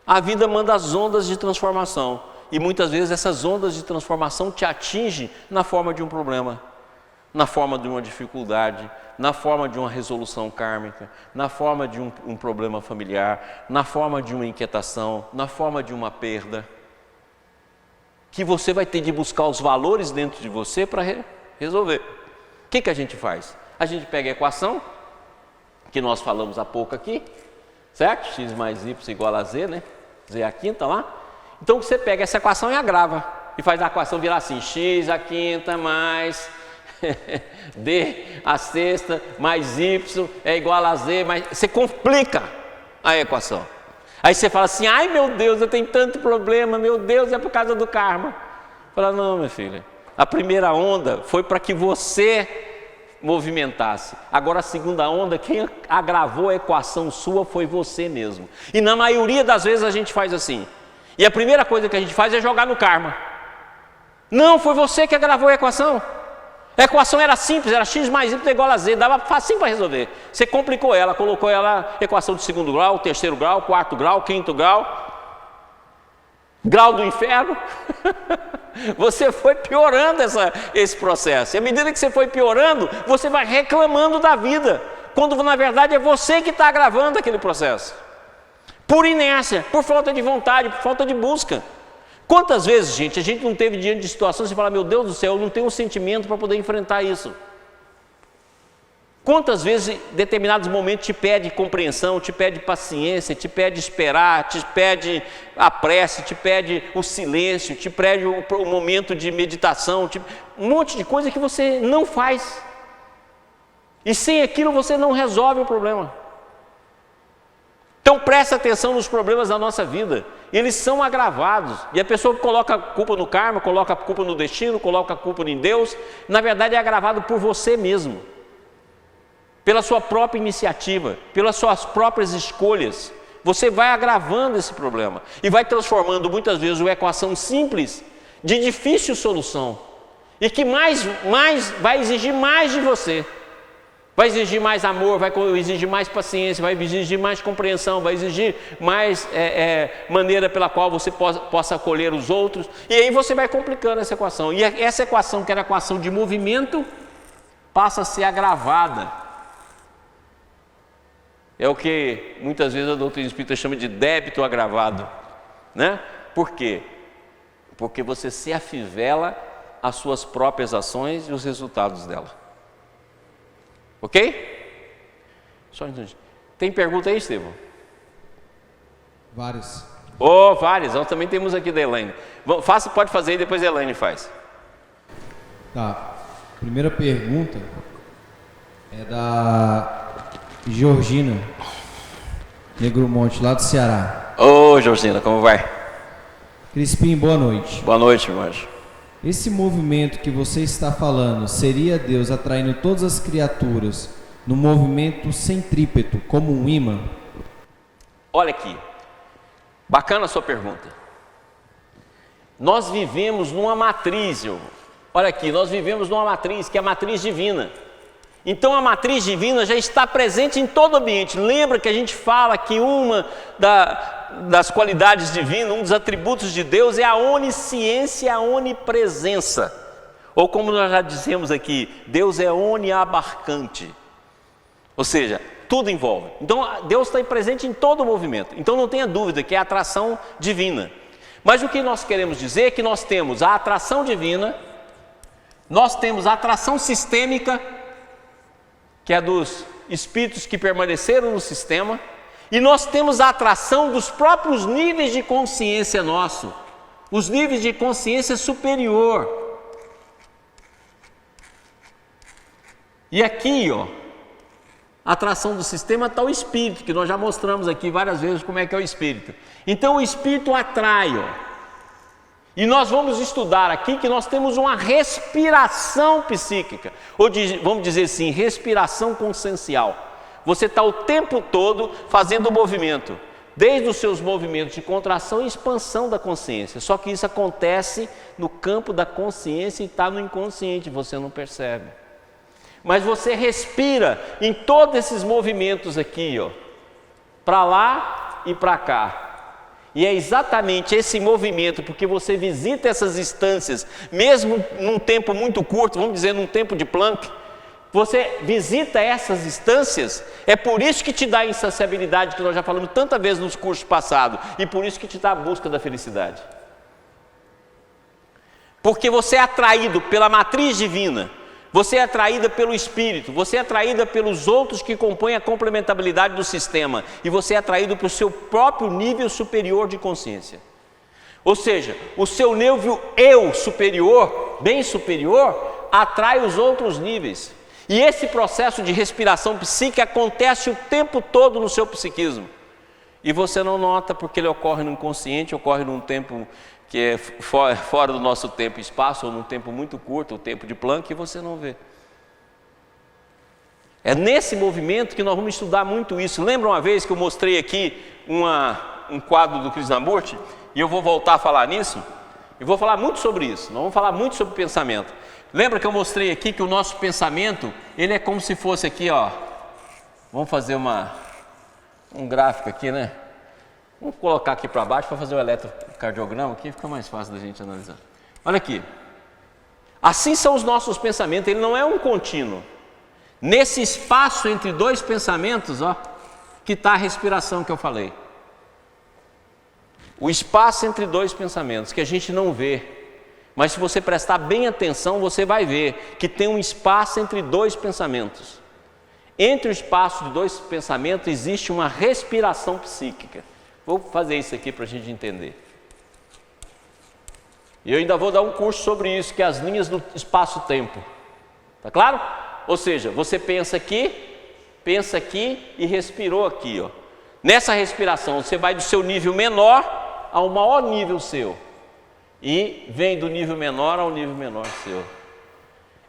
a vida manda as ondas de transformação. E muitas vezes essas ondas de transformação te atingem na forma de um problema, na forma de uma dificuldade, na forma de uma resolução kármica, na forma de um problema familiar, na forma de uma inquietação, na forma de uma perda, que você vai ter de buscar os valores dentro de você para resolver. O que a gente faz? A gente pega a equação, que nós falamos há pouco aqui, certo? X mais y igual a z, né? Z à quinta lá. Então você pega essa equação e agrava, e faz a equação virar assim, x à quinta mais d à sexta mais y é igual a z, mais... Você complica a equação. Aí você fala assim, ai meu Deus, eu tenho tanto problema, meu Deus, é por causa do karma. Fala, não, minha filha, a primeira onda foi para que você movimentasse. Agora a segunda onda, quem agravou a equação sua foi você mesmo. E na maioria das vezes a gente faz assim. E a primeira coisa que a gente faz é jogar no karma. Não, foi você que agravou a equação. A equação era simples, era x mais y igual a z, dava facinho para resolver. Você complicou ela, colocou ela equação de segundo grau, terceiro grau, quarto grau, quinto grau, grau do inferno. Você foi piorando esse processo. E à medida que você foi piorando, você vai reclamando da vida, quando na verdade é você que está agravando aquele processo. Por inércia, por falta de vontade, por falta de busca. Quantas vezes, gente, a gente não teve diante de situações e fala, meu Deus do céu, eu não tenho um sentimento para poder enfrentar isso. Quantas vezes, em determinados momentos, te pede compreensão, te pede paciência, te pede esperar, te pede a prece, te pede o silêncio, te pede o momento de meditação, um monte de coisa que você não faz. E sem aquilo você não resolve o problema. Então presta atenção nos problemas da nossa vida, eles são agravados, e a pessoa coloca a culpa no karma, coloca a culpa no destino, coloca a culpa em Deus, na verdade é agravado por você mesmo, pela sua própria iniciativa, pelas suas próprias escolhas. Você vai agravando esse problema, e vai transformando muitas vezes uma equação simples, de difícil solução, e que vai exigir mais de você. Vai exigir mais amor, vai exigir mais paciência, vai exigir mais compreensão, vai exigir mais maneira pela qual você possa acolher os outros. E aí você vai complicando essa equação. E essa equação, que era a equação de movimento, passa a ser agravada. É o que muitas vezes a doutrina espírita chama de débito agravado, né? Por quê? Porque você se afivela às suas próprias ações e os resultados dela. Ok? Só um instante. Tem pergunta aí, Estevão? Várias. Várias. Nós também temos aqui da Elaine. Pode fazer e depois a Elaine faz. Tá. Primeira pergunta é da Georgina Negromonte, lá do Ceará. Georgina, como vai? Crispim, boa noite. Boa noite, meu anjo. Esse movimento que você está falando seria Deus atraindo todas as criaturas no movimento centrípeto, como um ímã? Olha aqui, bacana a sua pergunta. Nós vivemos numa matriz, olha aqui, nós vivemos numa matriz que é a matriz divina. Então a matriz divina já está presente em todo o ambiente. Lembra que a gente fala que uma das qualidades divinas, um dos atributos de Deus é a onisciência e a onipresença. Ou como nós já dizemos aqui, Deus é oniabarcante. Ou seja, tudo envolve. Então Deus está presente em todo o movimento. Então não tenha dúvida que é a atração divina. Mas o que nós queremos dizer é que nós temos a atração divina, nós temos a atração sistêmica, que é dos espíritos que permaneceram no sistema, e nós temos a atração dos próprios níveis de consciência nosso, os níveis de consciência superior. E aqui, a atração do sistema está o espírito, que nós já mostramos aqui várias vezes como é que é o espírito. Então o espírito atrai, E nós vamos estudar aqui que nós temos uma respiração psíquica, ou vamos dizer assim, respiração consciencial. Você está o tempo todo fazendo o movimento, desde os seus movimentos de contração e expansão da consciência. Só que isso acontece no campo da consciência e está no inconsciente, você não percebe. Mas você respira em todos esses movimentos aqui, para lá e para cá. E é exatamente esse movimento, porque você visita essas instâncias, mesmo num tempo muito curto, vamos dizer num tempo de Planck, você visita essas instâncias, é por isso que te dá a insaciabilidade, que nós já falamos tantas vezes nos cursos passados, e por isso que te dá a busca da felicidade. Porque você é atraído pela matriz divina, você é atraída pelo Espírito, você é atraída pelos outros que compõem a complementabilidade do sistema, e você é atraído para o seu próprio nível superior de consciência. Ou seja, o seu nível eu superior, bem superior, atrai os outros níveis. E esse processo de respiração psíquica acontece o tempo todo no seu psiquismo. E você não nota porque ele ocorre no inconsciente, ocorre num tempo que é fora do nosso tempo e espaço, ou num tempo muito curto, o tempo de Planck, e você não vê. É nesse movimento que nós vamos estudar muito isso. Lembra uma vez que eu mostrei aqui um quadro do Krishnamurti, e eu vou voltar a falar nisso? E vou falar muito sobre isso, nós vamos falar muito sobre pensamento. Lembra que eu mostrei aqui que o nosso pensamento, ele é como se fosse aqui, ó. Vamos fazer um gráfico aqui, né? Vamos colocar aqui para baixo para fazer o eletrocardiograma aqui, fica mais fácil da gente analisar. Olha aqui. Assim são os nossos pensamentos, ele não é um contínuo. Nesse espaço entre dois pensamentos, ó, que está a respiração que eu falei. O espaço entre dois pensamentos, que a gente não vê. Mas se você prestar bem atenção, você vai ver que tem um espaço entre dois pensamentos. Entre o espaço de dois pensamentos existe uma respiração psíquica. Vou fazer isso aqui para a gente entender. E eu ainda vou dar um curso sobre isso, que é as linhas do espaço-tempo. Tá claro? Ou seja, você pensa aqui e respirou aqui, ó. Nessa respiração, você vai do seu nível menor ao maior nível seu. E vem do nível menor ao nível menor seu.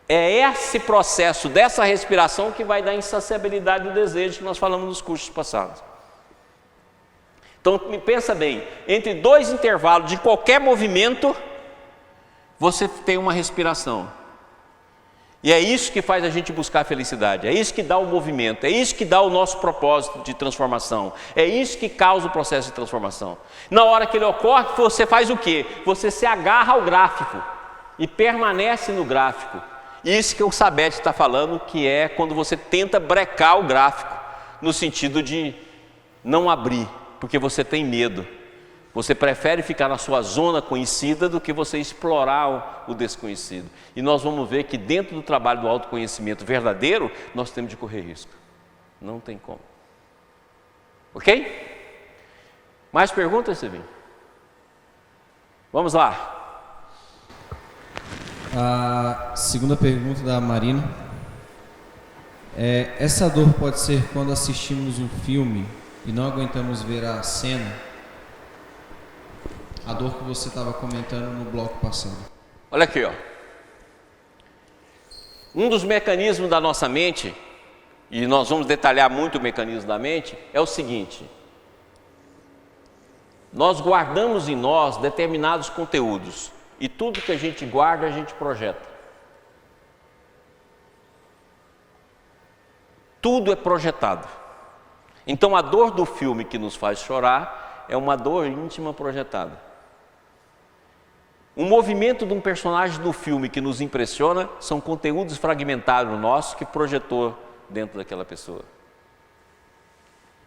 É esse processo dessa respiração que vai dar a insaciabilidade do desejo que nós falamos nos cursos passados. Então, pensa bem, entre dois intervalos de qualquer movimento, você tem uma respiração. E é isso que faz a gente buscar a felicidade, é isso que dá o movimento, é isso que dá o nosso propósito de transformação, é isso que causa o processo de transformação. Na hora que ele ocorre, você faz o quê? Você se agarra ao gráfico e permanece no gráfico. Isso que o Sabete está falando, que é quando você tenta brecar o gráfico, no sentido de não abrir, porque você tem medo. Você prefere ficar na sua zona conhecida do que você explorar o desconhecido. E nós vamos ver que dentro do trabalho do autoconhecimento verdadeiro, nós temos de correr risco. Não tem como. Ok? Mais perguntas, Silvinho? Vamos lá. A segunda pergunta da Marina. Essa dor pode ser quando assistimos um filme e não aguentamos ver a cena? A dor que você estava comentando no bloco passado. Olha aqui, ó. Um dos mecanismos da nossa mente, e nós vamos detalhar muito o mecanismo da mente, é o seguinte: nós guardamos em nós determinados conteúdos, e tudo que a gente guarda, a gente projeta. Tudo é projetado. Então a dor do filme que nos faz chorar é uma dor íntima projetada. O movimento de um personagem do filme que nos impressiona são conteúdos fragmentados nossos que projetou dentro daquela pessoa.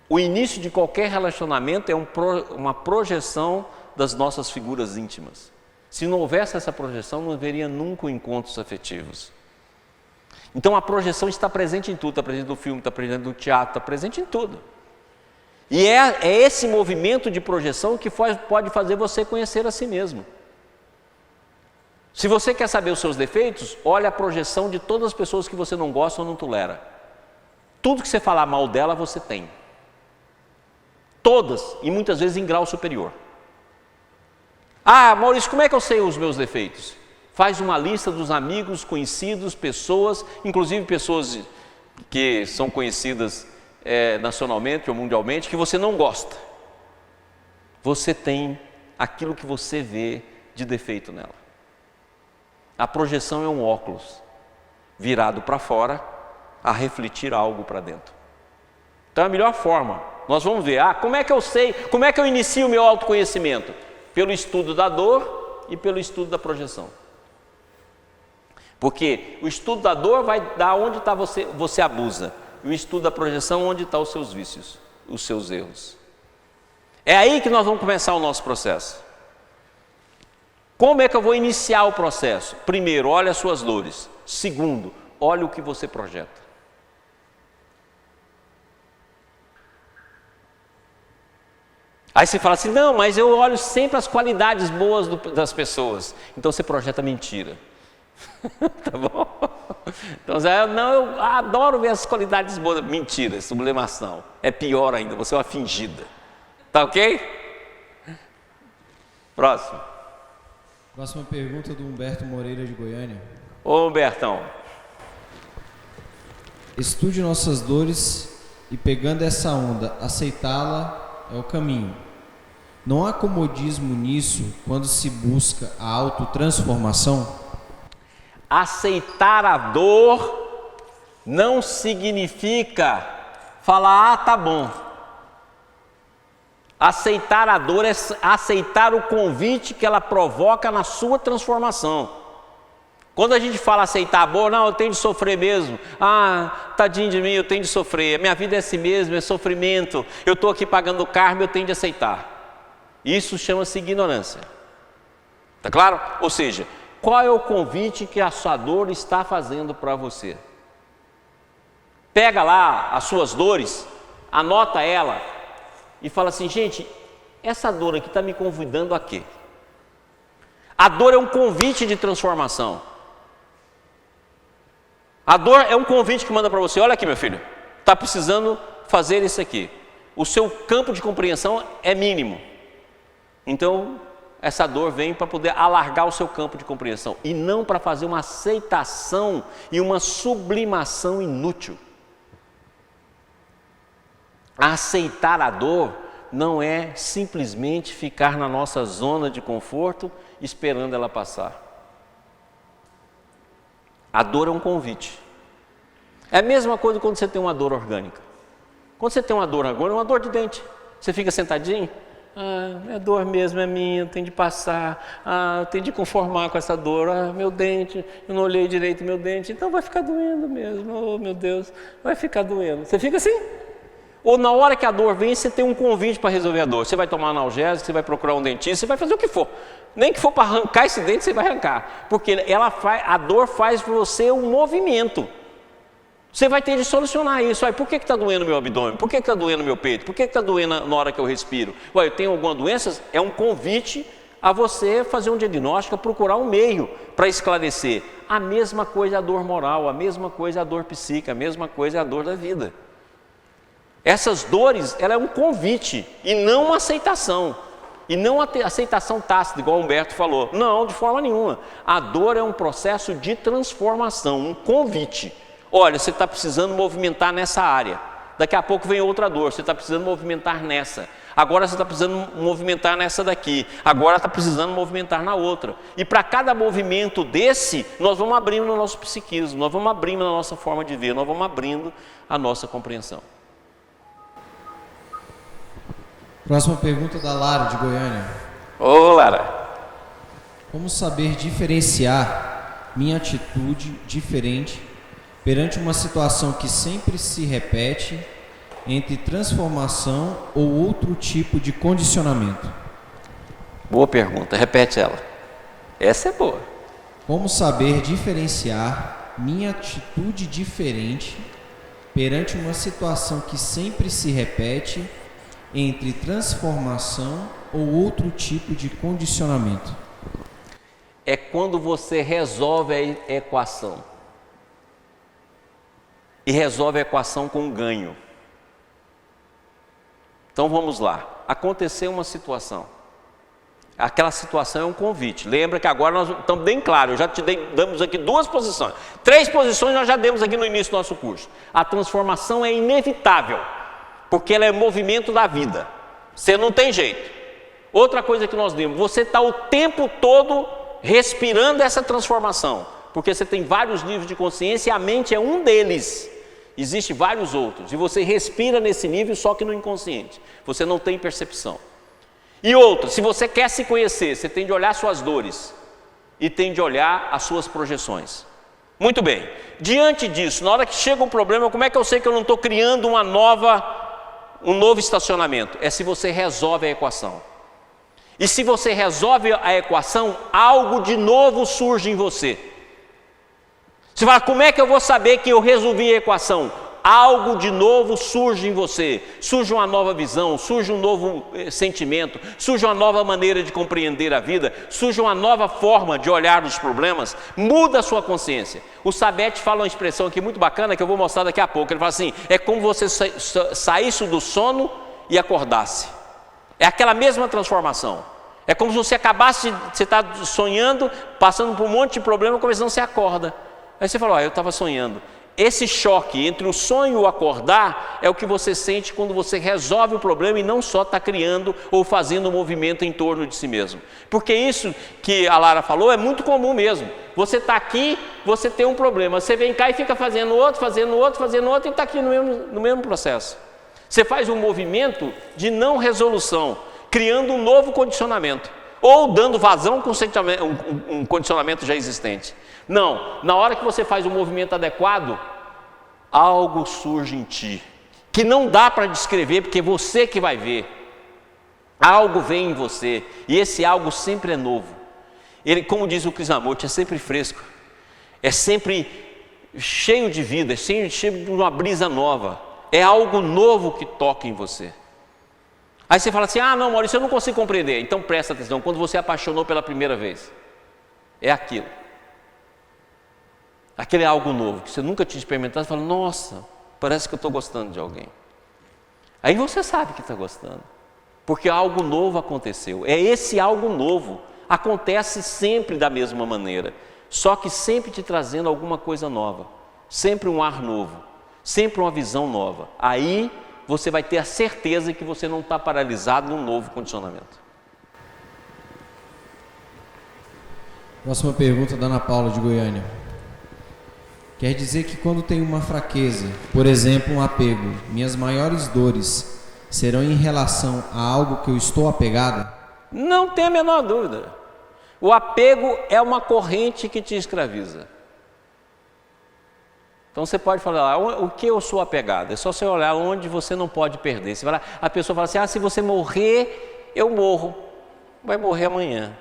O início de qualquer relacionamento é uma projeção das nossas figuras íntimas. Se não houvesse essa projeção, não haveria nunca encontros afetivos. Então a projeção está presente em tudo, está presente no filme, está presente no teatro, está presente em tudo. E é esse movimento de projeção que pode fazer você conhecer a si mesmo. Se você quer saber os seus defeitos, olha a projeção de todas as pessoas que você não gosta ou não tolera. Tudo que você falar mal dela, você tem. Todas, e muitas vezes em grau superior. Ah, Maurício, como é que eu sei os meus defeitos? Faz uma lista dos amigos, conhecidos, pessoas, inclusive pessoas que são conhecidas nacionalmente ou mundialmente, que você não gosta. Você tem aquilo que você vê de defeito nela. A projeção é um óculos virado para fora a refletir algo para dentro. Então a melhor forma, nós vamos ver, como é que eu sei, como é que eu inicio o meu autoconhecimento? Pelo estudo da dor e pelo estudo da projeção. Porque o estudo da dor vai dar onde está você abusa. E o estudo da projeção onde estão os seus vícios, os seus erros. É aí que nós vamos começar o nosso processo. Como é que eu vou iniciar o processo? Primeiro, olha as suas dores. Segundo, olha o que você projeta. Aí você fala assim, não, mas eu olho sempre as qualidades boas das pessoas. Então você projeta mentira. Tá bom? Então você, não, eu adoro ver as qualidades boas. Mentira, sublimação. É pior ainda, você é uma fingida. Tá ok? Próximo. Próxima pergunta do Humberto Moreira de Goiânia. Ô Humbertão. Estude nossas dores e pegando essa onda, aceitá-la é o caminho. Não há comodismo nisso quando se busca a autotransformação? Aceitar a dor não significa falar, ah, tá bom. Aceitar a dor é aceitar o convite que ela provoca na sua transformação. Quando a gente fala aceitar a dor, não, eu tenho de sofrer mesmo. Ah, tadinho de mim, eu tenho de sofrer. Minha vida é assim mesmo, é sofrimento. Eu estou aqui pagando karma, eu tenho de aceitar. Isso chama-se ignorância. Tá claro? Ou seja, qual é o convite que a sua dor está fazendo para você? Pega lá as suas dores, anota ela e fala assim, gente, essa dor aqui está me convidando a quê? A dor é um convite de transformação. A dor é um convite que manda para você, olha aqui meu filho, está precisando fazer isso aqui. O seu campo de compreensão é mínimo. Então, essa dor vem para poder alargar o seu campo de compreensão e não para fazer uma aceitação e uma sublimação inútil. Aceitar a dor não é simplesmente ficar na nossa zona de conforto esperando ela passar. A dor é um convite. É a mesma coisa quando você tem uma dor orgânica. Quando você tem uma dor orgânica, uma dor de dente, você fica sentadinho, ah, é dor mesmo, é minha, eu tenho de passar, ah, eu tenho de conformar com essa dor, ah, meu dente, eu não olhei direito meu dente, então vai ficar doendo mesmo, oh meu Deus, vai ficar doendo. Você fica assim? Ou na hora que a dor vem, você tem um convite para resolver a dor. Você vai tomar analgésico, você vai procurar um dentista, você vai fazer o que for. Nem que for para arrancar esse dente, você vai arrancar. Porque a dor faz para você um movimento. Você vai ter de solucionar isso. Aí, por que está doendo meu abdômen? Por que está doendo meu peito? Por que está doendo na hora que eu respiro? Ué, eu tenho alguma doença? É um convite a você fazer um diagnóstico, procurar um meio para esclarecer. A mesma coisa é a dor moral, a mesma coisa é a dor psíquica, a mesma coisa é a dor da vida. Essas dores, ela é um convite e não uma aceitação. E não a aceitação tácita, igual o Humberto falou. Não, de forma nenhuma. A dor é um processo de transformação, um convite. Olha, você está precisando movimentar nessa área. Daqui a pouco vem outra dor, você está precisando movimentar nessa. Agora você está precisando movimentar nessa daqui. Agora está precisando movimentar na outra. E para cada movimento desse, nós vamos abrindo no nosso psiquismo, nós vamos abrindo na nossa forma de ver, nós vamos abrindo a nossa compreensão. Próxima pergunta da Lara, de Goiânia. Ô, Lara. Como saber diferenciar minha atitude diferente perante uma situação que sempre se repete entre transformação ou outro tipo de condicionamento? Boa pergunta, repete ela. Essa é boa. Como saber diferenciar minha atitude diferente perante uma situação que sempre se repete entre transformação ou outro tipo de condicionamento? É quando você resolve a equação. E resolve a equação com ganho. Então vamos lá. Aconteceu uma situação. Aquela situação é um convite. Lembra que agora nós estamos bem claros. Já damos aqui 2 posições. 3 posições nós já demos aqui no início do nosso curso. A transformação é inevitável. Porque ela é movimento da vida. Você não tem jeito. Outra coisa que nós demos, você está o tempo todo respirando essa transformação. Porque você tem vários níveis de consciência e a mente é um deles. Existem vários outros. E você respira nesse nível só que no inconsciente. Você não tem percepção. E outra, se você quer se conhecer, você tem de olhar suas dores. E tem de olhar as suas projeções. Muito bem. Diante disso, na hora que chega um problema, como é que eu sei que eu não estou criando um novo estacionamento? É se você resolve a equação. E se você resolve a equação, algo de novo surge em você. Você fala, como é que eu vou saber que eu resolvi a equação? Algo de novo surge em você. Surge uma nova visão, surge um novo sentimento, surge uma nova maneira de compreender a vida, surge uma nova forma de olhar os problemas, muda a sua consciência. O Sabete fala uma expressão aqui muito bacana que eu vou mostrar daqui a pouco. Ele fala assim, é como você saísse do sono e acordasse. É aquela mesma transformação. É como se você acabasse você está sonhando, passando por um monte de problema, começando você acorda. Aí você fala, eu estava sonhando. esse choque entre o sonho e o acordar é o que você sente quando você resolve o problema e não só está criando ou fazendo um movimento em torno de si mesmo. Porque isso que a Lara falou é muito comum mesmo. Você está aqui, você tem um problema, você vem cá e fica fazendo outro e está aqui no mesmo processo. Você faz um movimento de não resolução, criando um novo condicionamento, ou dando vazão com um condicionamento já existente. Não, na hora que você faz um movimento adequado, algo surge em ti, que não dá para descrever, porque é você que vai ver. Algo vem em você, e esse algo sempre é novo. Ele, como diz o Krishnamurti, é sempre fresco, é sempre cheio de vida, é cheio de uma brisa nova. É algo novo que toca em você. Aí você fala assim, não, Maurício, eu não consigo compreender. Então presta atenção, quando você apaixonou pela primeira vez, é aquilo. Aquele é algo novo, que você nunca tinha experimentado, você fala, nossa, parece que eu estou gostando de alguém. Aí você sabe que está gostando, porque algo novo aconteceu. É esse algo novo, acontece sempre da mesma maneira, só que sempre te trazendo alguma coisa nova, sempre um ar novo, sempre uma visão nova. Aí você vai ter a certeza que você não está paralisado num novo condicionamento. Próxima pergunta da Ana Paula de Goiânia. Quer dizer que quando tenho uma fraqueza, por exemplo, um apego, minhas maiores dores serão em relação a algo que eu estou apegado? Não tem a menor dúvida. O apego é uma corrente que te escraviza. Então você pode falar, o que eu sou apegado? É só você olhar onde você não pode perder. Você vai lá, a pessoa fala assim, se você morrer, eu morro. Vai morrer amanhã.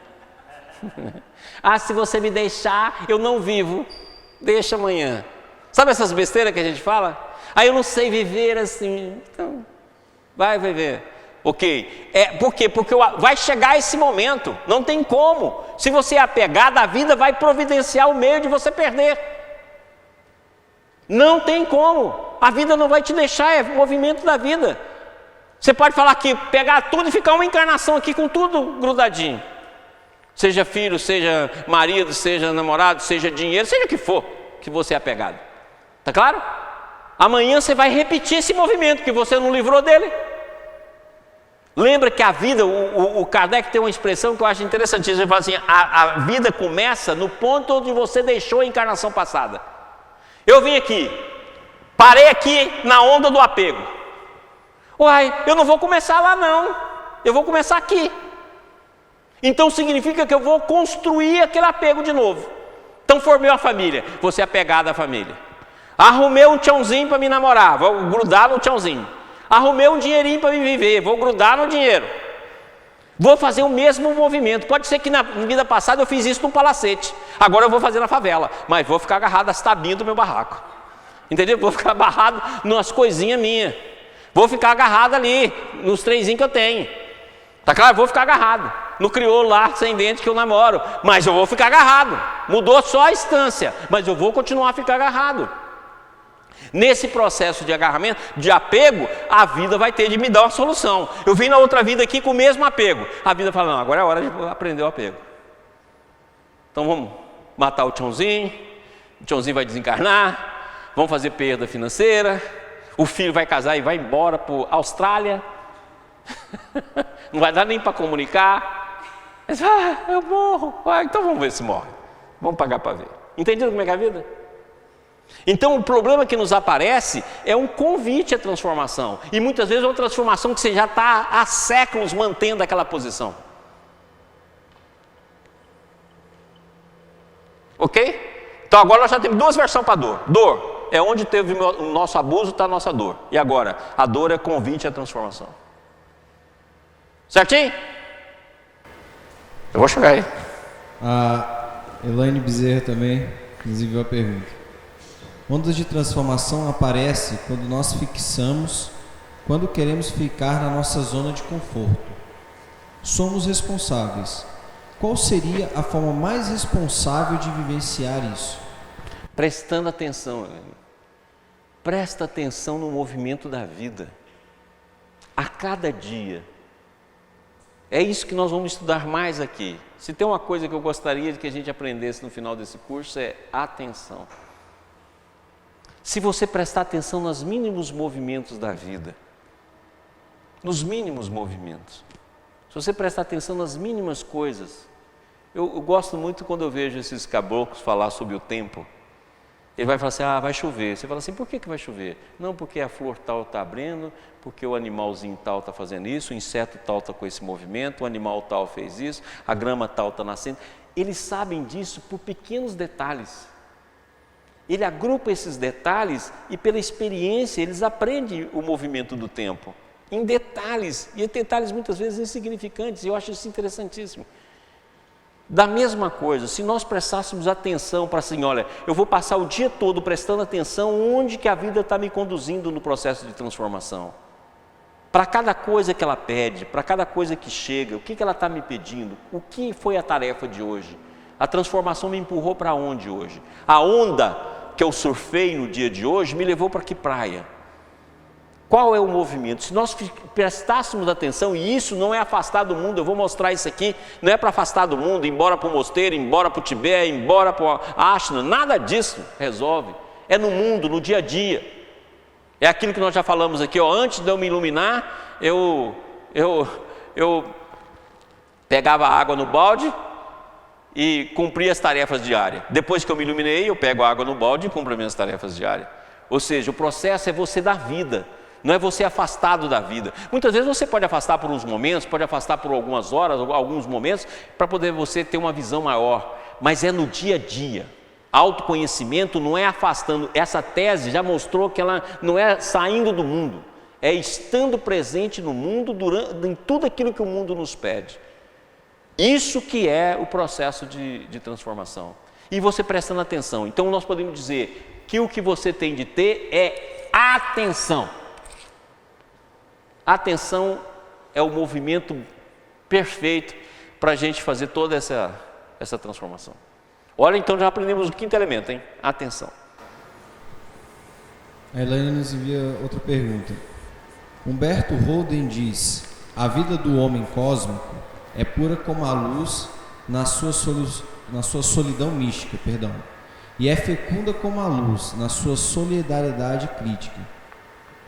Se você me deixar, eu não vivo. Deixa amanhã. Sabe essas besteiras que a gente fala? Eu não sei viver assim. Então, vai viver. Ok. Por quê? Porque vai chegar esse momento. Não tem como. Se você é apegado, a vida vai providenciar o meio de você perder. Não tem como. A vida não vai te deixar, é o movimento da vida. Você pode falar aqui, pegar tudo e ficar uma encarnação aqui com tudo grudadinho. Seja filho, seja marido, seja namorado, seja dinheiro, seja o que for que você é apegado. Tá claro? Amanhã você vai repetir esse movimento que você não livrou dele. Lembra que a vida, o Kardec tem uma expressão que eu acho interessantíssima. Ele fala assim, a vida começa no ponto onde você deixou a encarnação passada. Eu vim aqui, parei aqui na onda do apego. Eu não vou começar lá não, eu vou começar aqui. Então significa que eu vou construir aquele apego de novo. Então formei uma família, vou ser apegado à família. Arrumei um tchãozinho para me namorar, vou grudar no tchãozinho. Arrumei um dinheirinho para me viver, vou grudar no dinheiro. Vou fazer o mesmo movimento. Pode ser que na vida passada eu fiz isso num palacete. Agora eu vou fazer na favela, mas vou ficar agarrado às tabinhas do meu barraco. Entendeu? Vou ficar agarrado nas coisinhas minhas. Vou ficar agarrado ali, nos trenzinhos que eu tenho. Tá claro? Vou ficar agarrado. No crioulo lá, sem dente que eu namoro. Mas eu vou ficar agarrado. Mudou só a instância, mas eu vou continuar a ficar agarrado. Nesse processo de agarramento, de apego, a vida vai ter de me dar uma solução. Eu vim na outra vida aqui com o mesmo apego. A vida fala, não, agora é hora de aprender o apego. Então vamos matar o tchãozinho vai desencarnar, vamos fazer perda financeira, o filho vai casar e vai embora para a Austrália, não vai dar nem para comunicar. Mas, eu morro, então vamos ver se morre, vamos pagar para ver. Entendido como é que é a vida? Então o problema que nos aparece é um convite à transformação, e muitas vezes é uma transformação que você já está há séculos mantendo aquela posição. Ok? Então agora nós já temos duas versões para dor. Dor é onde teve o nosso abuso, está a nossa dor. E agora, a dor é convite à transformação. Certinho? Eu vou chegar aí. A Elaine Bezerra também nos enviou a pergunta. Ondas de transformação aparecem quando nós fixamos, quando queremos ficar na nossa zona de conforto. Somos responsáveis. Qual seria a forma mais responsável de vivenciar isso? Prestando atenção, presta atenção no movimento da vida. A cada dia. É isso que nós vamos estudar mais aqui. Se tem uma coisa que eu gostaria de que a gente aprendesse no final desse curso é atenção. Se você prestar atenção nos mínimos movimentos da vida, nos mínimos movimentos, se você prestar atenção nas mínimas coisas, eu gosto muito quando eu vejo esses caboclos falar sobre o tempo. Ele vai falar assim, vai chover. Você fala assim, por que vai chover? Não, porque a flor tal está abrindo, porque o animalzinho tal está fazendo isso, o inseto tal está com esse movimento, o animal tal fez isso, a grama tal está nascendo. Eles sabem disso por pequenos detalhes. Ele agrupa esses detalhes e pela experiência eles aprendem o movimento do tempo. Em detalhes, e detalhes muitas vezes insignificantes, e eu acho isso interessantíssimo. Da mesma coisa, se nós prestássemos atenção para assim, olha, eu vou passar o dia todo prestando atenção onde que a vida está me conduzindo no processo de transformação. Para cada coisa que ela pede, para cada coisa que chega, o que ela está me pedindo, o que foi a tarefa de hoje? A transformação me empurrou para onde hoje? A onda que eu surfei no dia de hoje me levou para que praia? Qual é o movimento? Se nós prestássemos atenção, e isso não é afastar do mundo, eu vou mostrar isso aqui, não é para afastar do mundo, embora para o mosteiro, embora para o Tibete, embora para o Ashna, nada disso resolve. É no mundo, no dia a dia. É aquilo que nós já falamos aqui, antes de eu me iluminar, eu pegava água no balde e cumpria as tarefas diárias. Depois que eu me iluminei, eu pego a água no balde e cumpro as minhas tarefas diárias. Ou seja, o processo é você dar vida. Não é você afastado da vida. Muitas vezes você pode afastar por uns momentos, pode afastar por algumas horas, alguns momentos, para poder você ter uma visão maior. Mas é no dia a dia. Autoconhecimento não é afastando. Essa tese já mostrou que ela não é saindo do mundo. É estando presente no mundo, em tudo aquilo que o mundo nos pede. Isso que é o processo de transformação. E você prestando atenção. Então nós podemos dizer que o que você tem de ter é atenção. Atenção é o movimento perfeito para a gente fazer toda essa transformação. Olha, então já aprendemos o quinto elemento, hein? Atenção. A Elaine nos envia outra pergunta. Humberto Holden diz: a vida do homem cósmico é pura como a luz na sua solidão mística, e é fecunda como a luz na sua solidariedade crítica.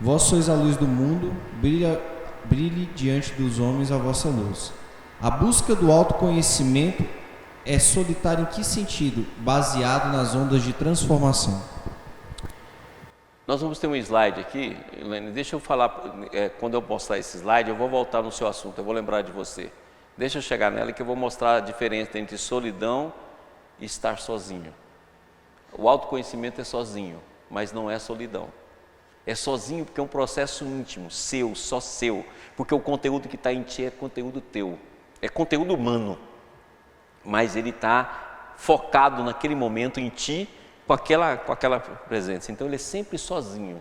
Vós sois a luz do mundo, brilhe diante dos homens a vossa luz. A busca do autoconhecimento é solitária em que sentido? Baseado nas ondas de transformação. Nós vamos ter um slide aqui, Helene, deixa eu falar, quando eu mostrar esse slide, eu vou voltar no seu assunto, eu vou lembrar de você. Deixa eu chegar nela que eu vou mostrar a diferença entre solidão e estar sozinho. O autoconhecimento é sozinho, mas não é solidão. É sozinho porque é um processo íntimo, seu, só seu. Porque o conteúdo que está em ti é conteúdo teu. É conteúdo humano. Mas ele está focado naquele momento em ti, com aquela presença. Então ele é sempre sozinho.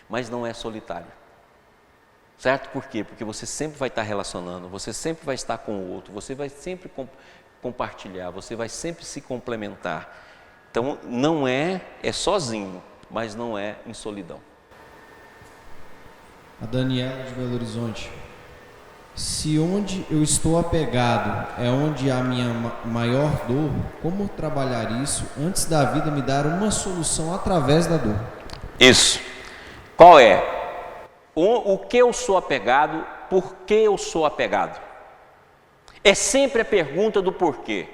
Mas não é solitário. Certo? Por quê? Porque você sempre vai estar relacionando, você sempre vai estar com o outro, você vai sempre compartilhar, você vai sempre se complementar. Então não é sozinho, mas não é em solidão. A Daniela de Belo Horizonte. Se onde eu estou apegado é onde há a minha maior dor, como trabalhar isso antes da vida me dar uma solução através da dor? Isso. Qual é? O que eu sou apegado, por que eu sou apegado? É sempre a pergunta do porquê.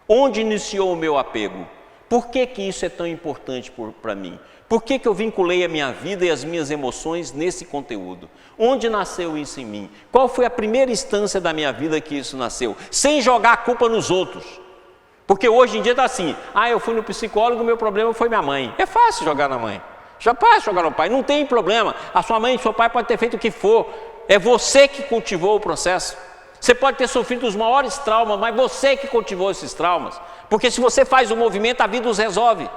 Onde iniciou o meu apego? Por que isso é tão importante para mim? Por que eu vinculei a minha vida e as minhas emoções nesse conteúdo? Onde nasceu isso em mim? Qual foi a primeira instância da minha vida que isso nasceu? Sem jogar a culpa nos outros. Porque hoje em dia está assim, eu fui no psicólogo, meu problema foi minha mãe. É fácil jogar na mãe. Já pode jogar no pai, não tem problema. A sua mãe e seu pai podem ter feito o que for. É você que cultivou o processo. Você pode ter sofrido os maiores traumas, mas você que cultivou esses traumas. Porque se você faz o movimento, a vida os resolve.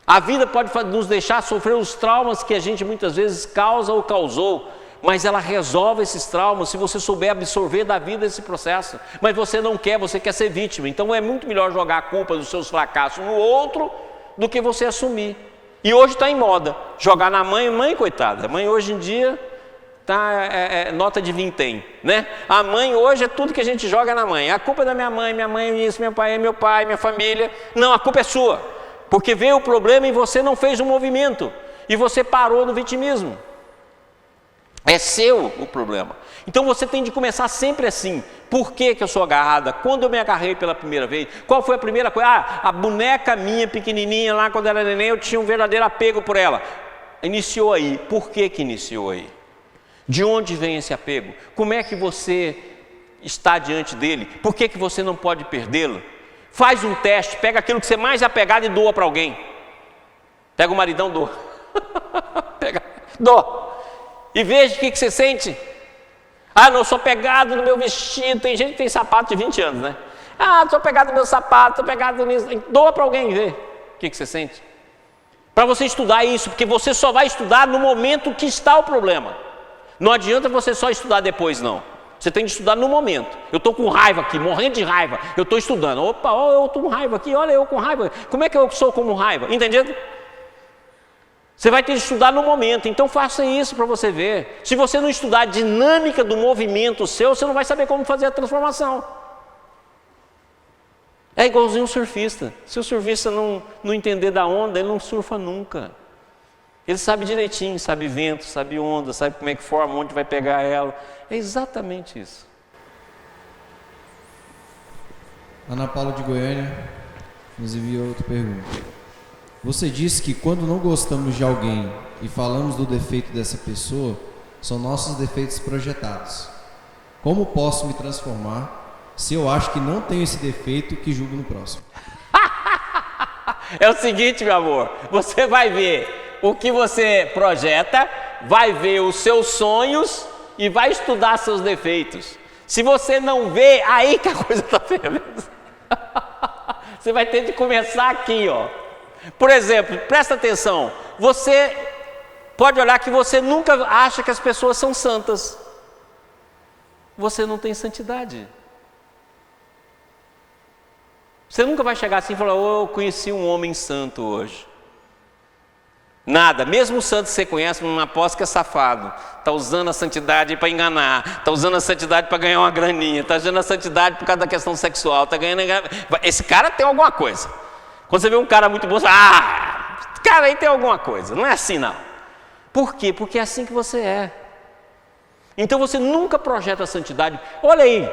A vida pode nos deixar sofrer os traumas que a gente muitas vezes causa ou causou, mas ela resolve esses traumas se você souber absorver da vida esse processo. Mas você não quer, você quer ser vítima. Então é muito melhor jogar a culpa dos seus fracassos no outro do que você assumir. E hoje está em moda, jogar na mãe, coitada. A mãe hoje em dia tá, nota de vintém, né? A mãe hoje é tudo que a gente joga na mãe. A culpa é da minha mãe é isso, meu pai é meu pai, minha família. Não, a culpa é sua. Porque veio o problema e você não fez um movimento. E você parou no vitimismo. É seu o problema. Então você tem de começar sempre assim. Por que eu sou agarrada? Quando eu me agarrei pela primeira vez? Qual foi a primeira coisa? A boneca minha pequenininha lá quando era neném, eu tinha um verdadeiro apego por ela. Iniciou aí. Por que iniciou aí? De onde vem esse apego? Como é que você está diante dele? Por que você não pode perdê-lo? Faz um teste, pega aquilo que você mais é apegado e doa para alguém. Pega o maridão, doa. Doa. E veja o que você sente. Ah, não, sou pegado no meu vestido. Tem gente que tem sapato de 20 anos, né? Ah, sou pegado no meu sapato, sou pegado nisso. Doa para alguém ver o que você sente. Para você estudar isso, porque você só vai estudar no momento que está o problema. Não adianta você só estudar depois, não. Você tem de estudar no momento. Eu estou com raiva aqui, morrendo de raiva. Eu estou estudando. Opa, eu estou com raiva aqui, olha eu com raiva. Como é que eu sou como raiva? Entendido? Você vai ter de estudar no momento, então faça isso para você ver. Se você não estudar a dinâmica do movimento seu, você não vai saber como fazer a transformação. É igualzinho um surfista. Se o surfista não entender da onda, ele não surfa nunca. Ele sabe direitinho, sabe vento, sabe onda, sabe como é que forma, onde vai pegar ela. É exatamente isso. Ana Paula de Goiânia nos enviou outra pergunta. Você disse que quando não gostamos de alguém e falamos do defeito dessa pessoa, são nossos defeitos projetados. Como posso me transformar se eu acho que não tenho esse defeito que julgo no próximo? É o seguinte, meu amor, você vai ver o que você projeta, vai ver os seus sonhos e vai estudar seus defeitos. Se você não vê, aí que a coisa está feia. Você vai ter de começar aqui, ó. Por exemplo, presta atenção, você pode olhar que você nunca acha que as pessoas são santas. Você não tem santidade. Você nunca vai chegar assim e falar, eu conheci um homem santo hoje. Nada, mesmo o santo que você conhece, não aposta que é safado. Está usando a santidade para enganar, está usando a santidade para ganhar uma graninha, está usando a santidade por causa da questão sexual, está ganhando. Esse cara tem alguma coisa. Quando você vê um cara muito bom, você fala, esse cara aí tem alguma coisa. Não é assim, não. Por quê? Porque é assim que você é. Então você nunca projeta a santidade. Olha aí,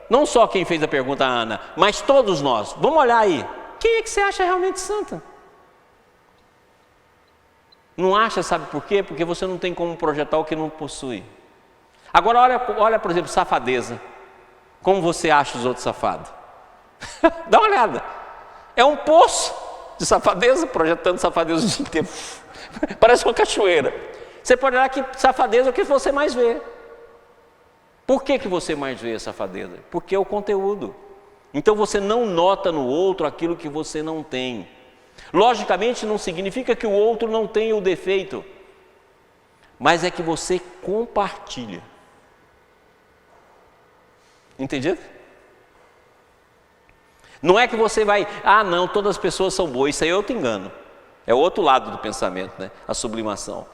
não só quem fez a pergunta, a Ana, mas todos nós. Vamos olhar aí. Quem é que você acha realmente santa? Não acha, sabe por quê? Porque você não tem como projetar o que não possui. Agora olha, por exemplo, safadeza. Como você acha os outros safados? Dá uma olhada. É um poço de safadeza, projetando safadeza o dia inteiro. Parece uma cachoeira. Você pode olhar que safadeza é o que você mais vê. Por que você mais vê safadeza? Porque é o conteúdo. Então você não nota no outro aquilo que você não tem. Logicamente não significa que o outro não tenha o defeito, mas é que você compartilha. Entendido? Não é que você vai, não, todas as pessoas são boas, isso aí é outro engano. É o outro lado do pensamento, né? A sublimação.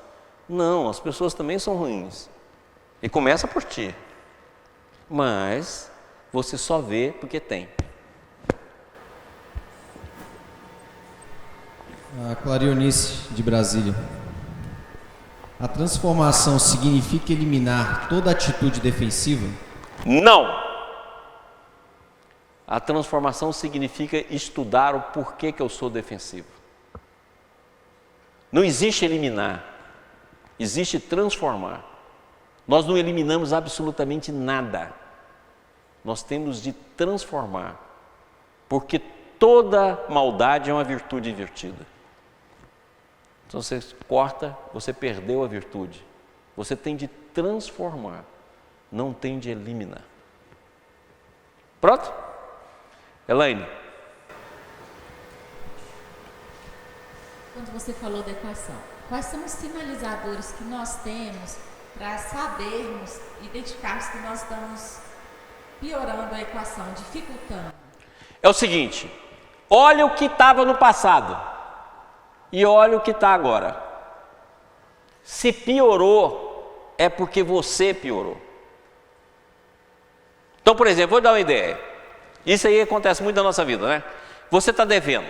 Não, as pessoas também são ruins. E começa por ti. Mas você só vê porque tem. A Clarionice de Brasília. A transformação significa eliminar toda atitude defensiva? Não! A transformação significa estudar o porquê que eu sou defensivo. Não existe eliminar, existe transformar. Nós não eliminamos absolutamente nada. Nós temos de transformar, porque toda maldade é uma virtude invertida. Então você corta, você perdeu a virtude. Você tem de transformar, não tem de eliminar. Pronto? Elaine. Quando você falou da equação, quais são os sinalizadores que nós temos para sabermos, identificarmos que nós estamos piorando a equação, dificultando? É o seguinte, olha o que estava no passado e olha o que está agora. Se piorou, é porque você piorou. Então, por exemplo, vou dar uma ideia. Isso aí acontece muito na nossa vida, né? Você está devendo.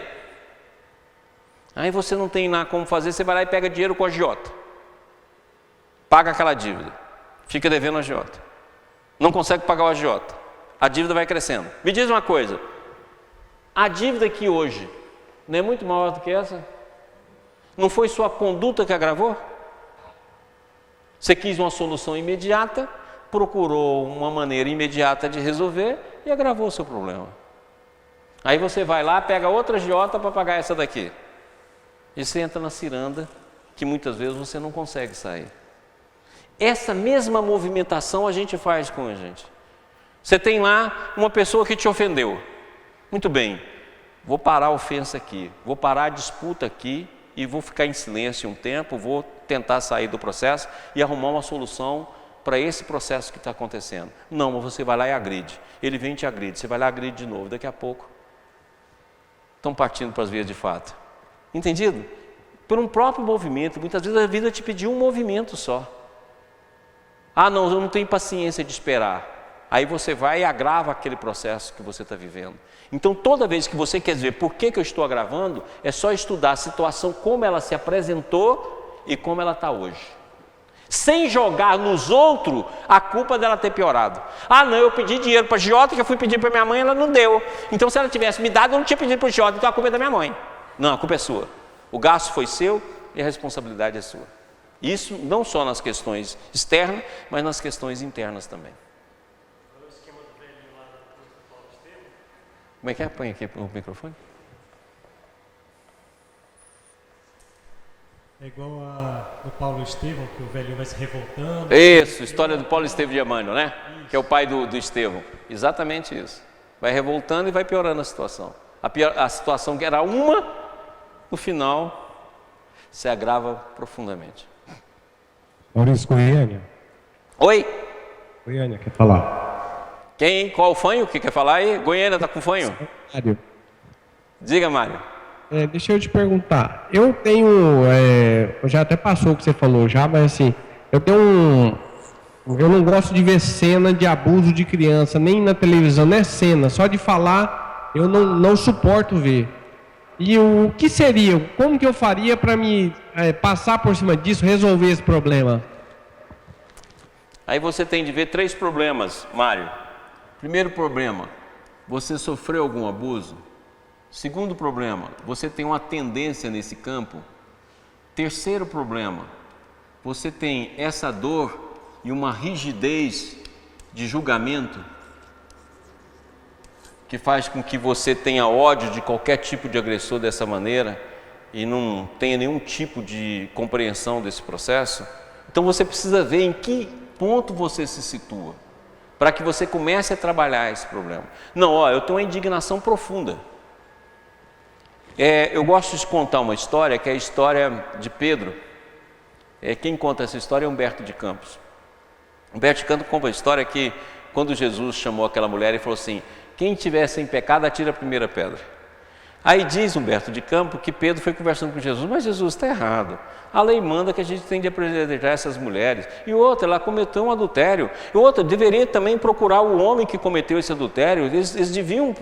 Aí você não tem lá como fazer, você vai lá e pega dinheiro com a agiota. Paga aquela dívida. Fica devendo a agiota. Não consegue pagar o agiota. A dívida vai crescendo. Me diz uma coisa. A dívida aqui hoje não é muito maior do que essa? Não foi sua conduta que agravou? Você quis uma solução imediata, procurou uma maneira imediata de resolver e agravou o seu problema. Aí você vai lá, pega outra agiota para pagar essa daqui. E você entra na ciranda que muitas vezes você não consegue sair. Essa mesma movimentação a gente faz com a gente. Você tem lá uma pessoa que te ofendeu. Muito bem, vou parar a ofensa aqui, vou parar a disputa aqui e vou ficar em silêncio um tempo, vou tentar sair do processo e arrumar uma solução para esse processo que está acontecendo. Não, mas você vai lá e agride. Ele vem e te agride, você vai lá e agride de novo. Daqui a pouco estão partindo para as vias de fato. Entendido? Por um próprio movimento. Muitas vezes a vida te pediu um movimento só. Ah, não, eu não tenho paciência de esperar. Aí você vai e agrava aquele processo que você está vivendo. Então, toda vez que você quer dizer por que eu estou agravando, é só estudar a situação, como ela se apresentou e como ela está hoje. Sem jogar nos outros a culpa dela ter piorado. Ah, não, eu pedi dinheiro para a agiota, que eu fui pedir para minha mãe, ela não deu. Então, se ela tivesse me dado, eu não tinha pedido para a agiota, então a culpa é da minha mãe. Não, a culpa é sua. O gasto foi seu e a responsabilidade é sua. Isso não só nas questões externas, mas nas questões internas também. Como é que é? Põe aqui o microfone. É igual a do Paulo Estevão, que o velhinho vai se revoltando. Isso, história do Paulo Estevão de Emmanuel, né? Isso. Que é o pai do Estevão. Exatamente isso. Vai revoltando e vai piorando a situação. A situação que era uma, no final, se agrava profundamente. Maurício Goiânia. Oi? Goiânia, quer falar? Quem? Qual o fanho? O que quer falar aí? Goiânia está com fanho? Mário. Diga, Mário. Deixa eu te perguntar. Eu tenho, já até passou o que você falou já, mas assim, eu não gosto de ver cena de abuso de criança, nem na televisão, não é cena, só de falar, eu não suporto ver. E o que seria, como que eu faria para me passar por cima disso, resolver esse problema? Aí você tem de ver 3 problemas, Mário. Primeiro problema, você sofreu algum abuso? Segundo problema, você tem uma tendência nesse campo? Terceiro problema, você tem essa dor e uma rigidez de julgamento que faz com que você tenha ódio de qualquer tipo de agressor dessa maneira e não tenha nenhum tipo de compreensão desse processo? Então você precisa ver em que ponto você se situa, para que você comece a trabalhar esse problema. Não, eu tenho uma indignação profunda. Eu gosto de contar uma história, que é a história de Pedro. Quem conta essa história é Humberto de Campos. Humberto de Campos conta a história que, quando Jesus chamou aquela mulher e falou assim: quem tiver sem pecado, atira a primeira pedra. Aí diz Humberto de Campos que Pedro foi conversando com Jesus: mas Jesus, está errado. A lei manda que a gente tem de apedrejar essas mulheres. E outra, ela cometeu um adultério. E outra, deveria também procurar o homem que cometeu esse adultério. Eles deviam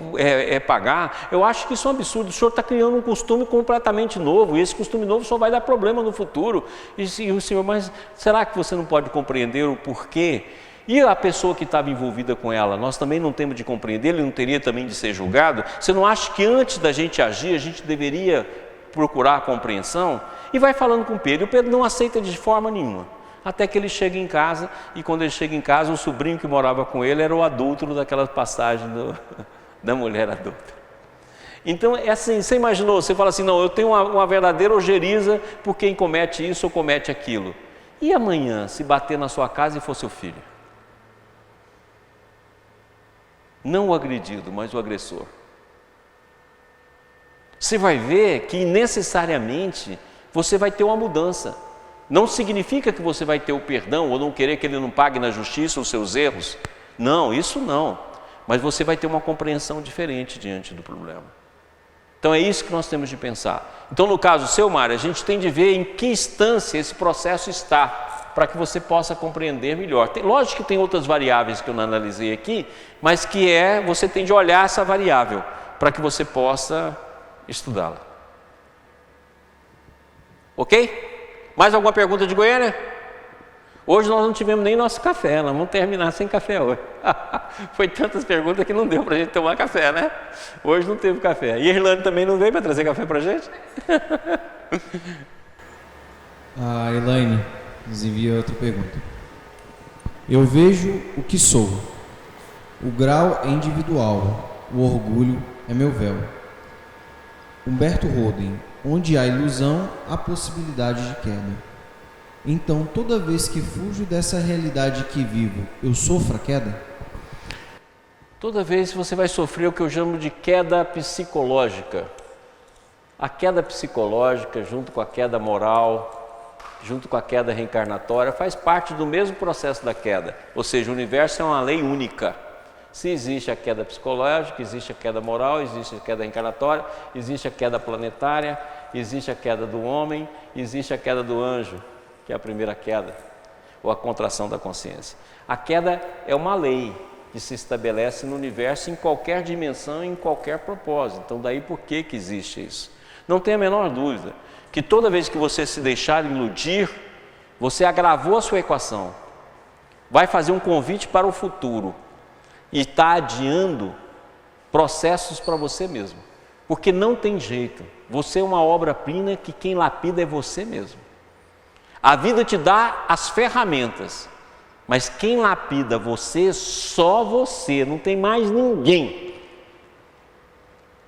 pagar. Eu acho que isso é um absurdo. O senhor está criando um costume completamente novo. E esse costume novo só vai dar problema no futuro. E o senhor, mas será que você não pode compreender o porquê? E a pessoa que estava envolvida com ela, nós também não temos de compreender, ele não teria também de ser julgado? Você não acha que antes da gente agir, a gente deveria procurar a compreensão? E vai falando com Pedro, e o Pedro não aceita de forma nenhuma, até que ele chega em casa, e quando ele chega em casa, o sobrinho que morava com ele era o adúltero daquela passagem da mulher adulta. Então é assim, você imaginou, você fala assim: não, eu tenho uma verdadeira ojeriza por quem comete isso ou comete aquilo. E amanhã, se bater na sua casa e for seu filho? Não o agredido, mas o agressor. Você vai ver que necessariamente você vai ter uma mudança. Não significa que você vai ter o perdão ou não querer que ele não pague na justiça os seus erros. Não, isso não. Mas você vai ter uma compreensão diferente diante do problema. Então é isso que nós temos de pensar. Então, no caso seu, Mário, a gente tem de ver em que instância esse processo está, para que você possa compreender melhor. Lógico que tem outras variáveis que eu não analisei aqui, mas que você tem de olhar essa variável para que você possa estudá-la. Ok? Mais alguma pergunta de Goiânia? Hoje nós não tivemos nem nosso café, nós vamos terminar sem café hoje. Foi tantas perguntas que não deu para a gente tomar café, né? Hoje não teve café. E a Irlanda também não veio para trazer café para a gente? A Elaine nos envia outra pergunta. Eu vejo o que sou. O grau é individual, o orgulho é meu véu. Humberto Roden, onde há ilusão, há possibilidade de queda. Então, toda vez que fujo dessa realidade que vivo, eu sofro a queda? Toda vez você vai sofrer o que eu chamo de queda psicológica. A queda psicológica, junto com a queda moral, junto com a queda reencarnatória, faz parte do mesmo processo da queda. Ou seja, o universo é uma lei única. Se existe a queda psicológica, existe a queda moral, existe a queda reencarnatória, existe a queda planetária, existe a queda do homem, existe a queda do anjo, que é a primeira queda, ou a contração da consciência. A queda é uma lei que se estabelece no universo em qualquer dimensão, em qualquer propósito. Então, daí por que existe isso? Não tem a menor dúvida que toda vez que você se deixar iludir, você agravou a sua equação, vai fazer um convite para o futuro e está adiando processos para você mesmo, porque não tem jeito. Você é uma obra-prima que quem lapida é você mesmo. A vida te dá as ferramentas, mas quem lapida você, só você, não tem mais ninguém.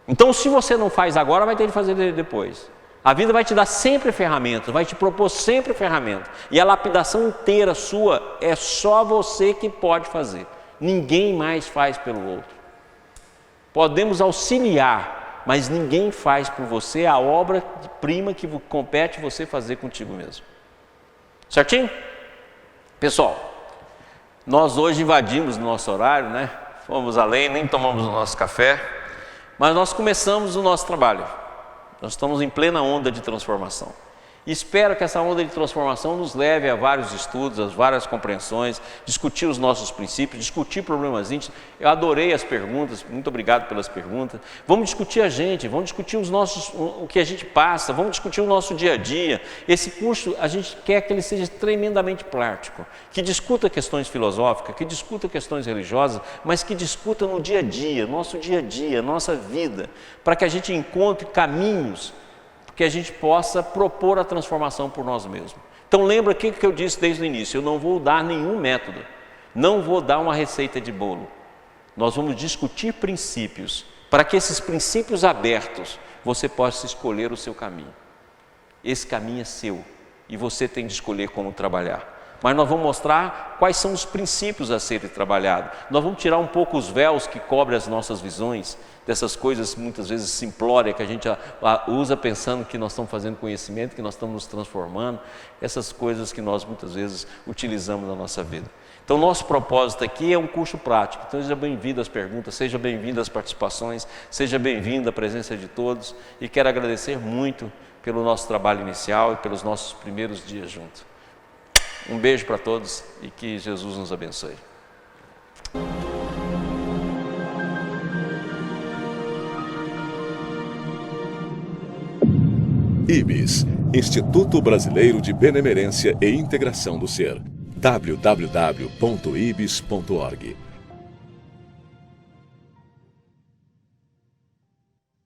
Então, se você não faz agora, vai ter que fazer depois. A vida vai te dar sempre ferramentas, vai te propor sempre ferramentas. E a lapidação inteira sua é só você que pode fazer. Ninguém mais faz pelo outro. Podemos auxiliar, mas ninguém faz por você a obra-prima que compete você fazer contigo mesmo. Certinho? Pessoal, nós hoje invadimos o nosso horário, né? Fomos além, nem tomamos o nosso café, mas nós começamos o nosso trabalho. Nós estamos em plena onda de transformação. E espero que essa onda de transformação nos leve a vários estudos, a várias compreensões, discutir os nossos princípios, discutir problemas íntimos. Eu adorei as perguntas, muito obrigado pelas perguntas. Vamos discutir a gente, vamos discutir o que a gente passa, vamos discutir o nosso dia a dia. Esse curso, a gente quer que ele seja tremendamente prático, que discuta questões filosóficas, que discuta questões religiosas, mas que discuta no dia a dia, nossa vida, para que a gente encontre caminhos que a gente possa propor a transformação por nós mesmos. Então lembra o que eu disse desde o início, eu não vou dar nenhum método, não vou dar uma receita de bolo. Nós vamos discutir princípios, para que esses princípios abertos, você possa escolher o seu caminho. Esse caminho é seu, e você tem de escolher como trabalhar. Mas nós vamos mostrar quais são os princípios a serem trabalhados. Nós vamos tirar um pouco os véus que cobrem as nossas visões, dessas coisas muitas vezes simplórias que a gente usa pensando que nós estamos fazendo conhecimento, que nós estamos nos transformando, essas coisas que nós muitas vezes utilizamos na nossa vida. Então, nosso propósito aqui é um curso prático. Então, seja bem-vindo às perguntas, seja bem-vindo às participações, seja bem-vindo à presença de todos, e quero agradecer muito pelo nosso trabalho inicial e pelos nossos primeiros dias juntos. Um beijo para todos e que Jesus nos abençoe. IBS, Instituto Brasileiro de Benemerência e Integração do Ser. www.ibis.org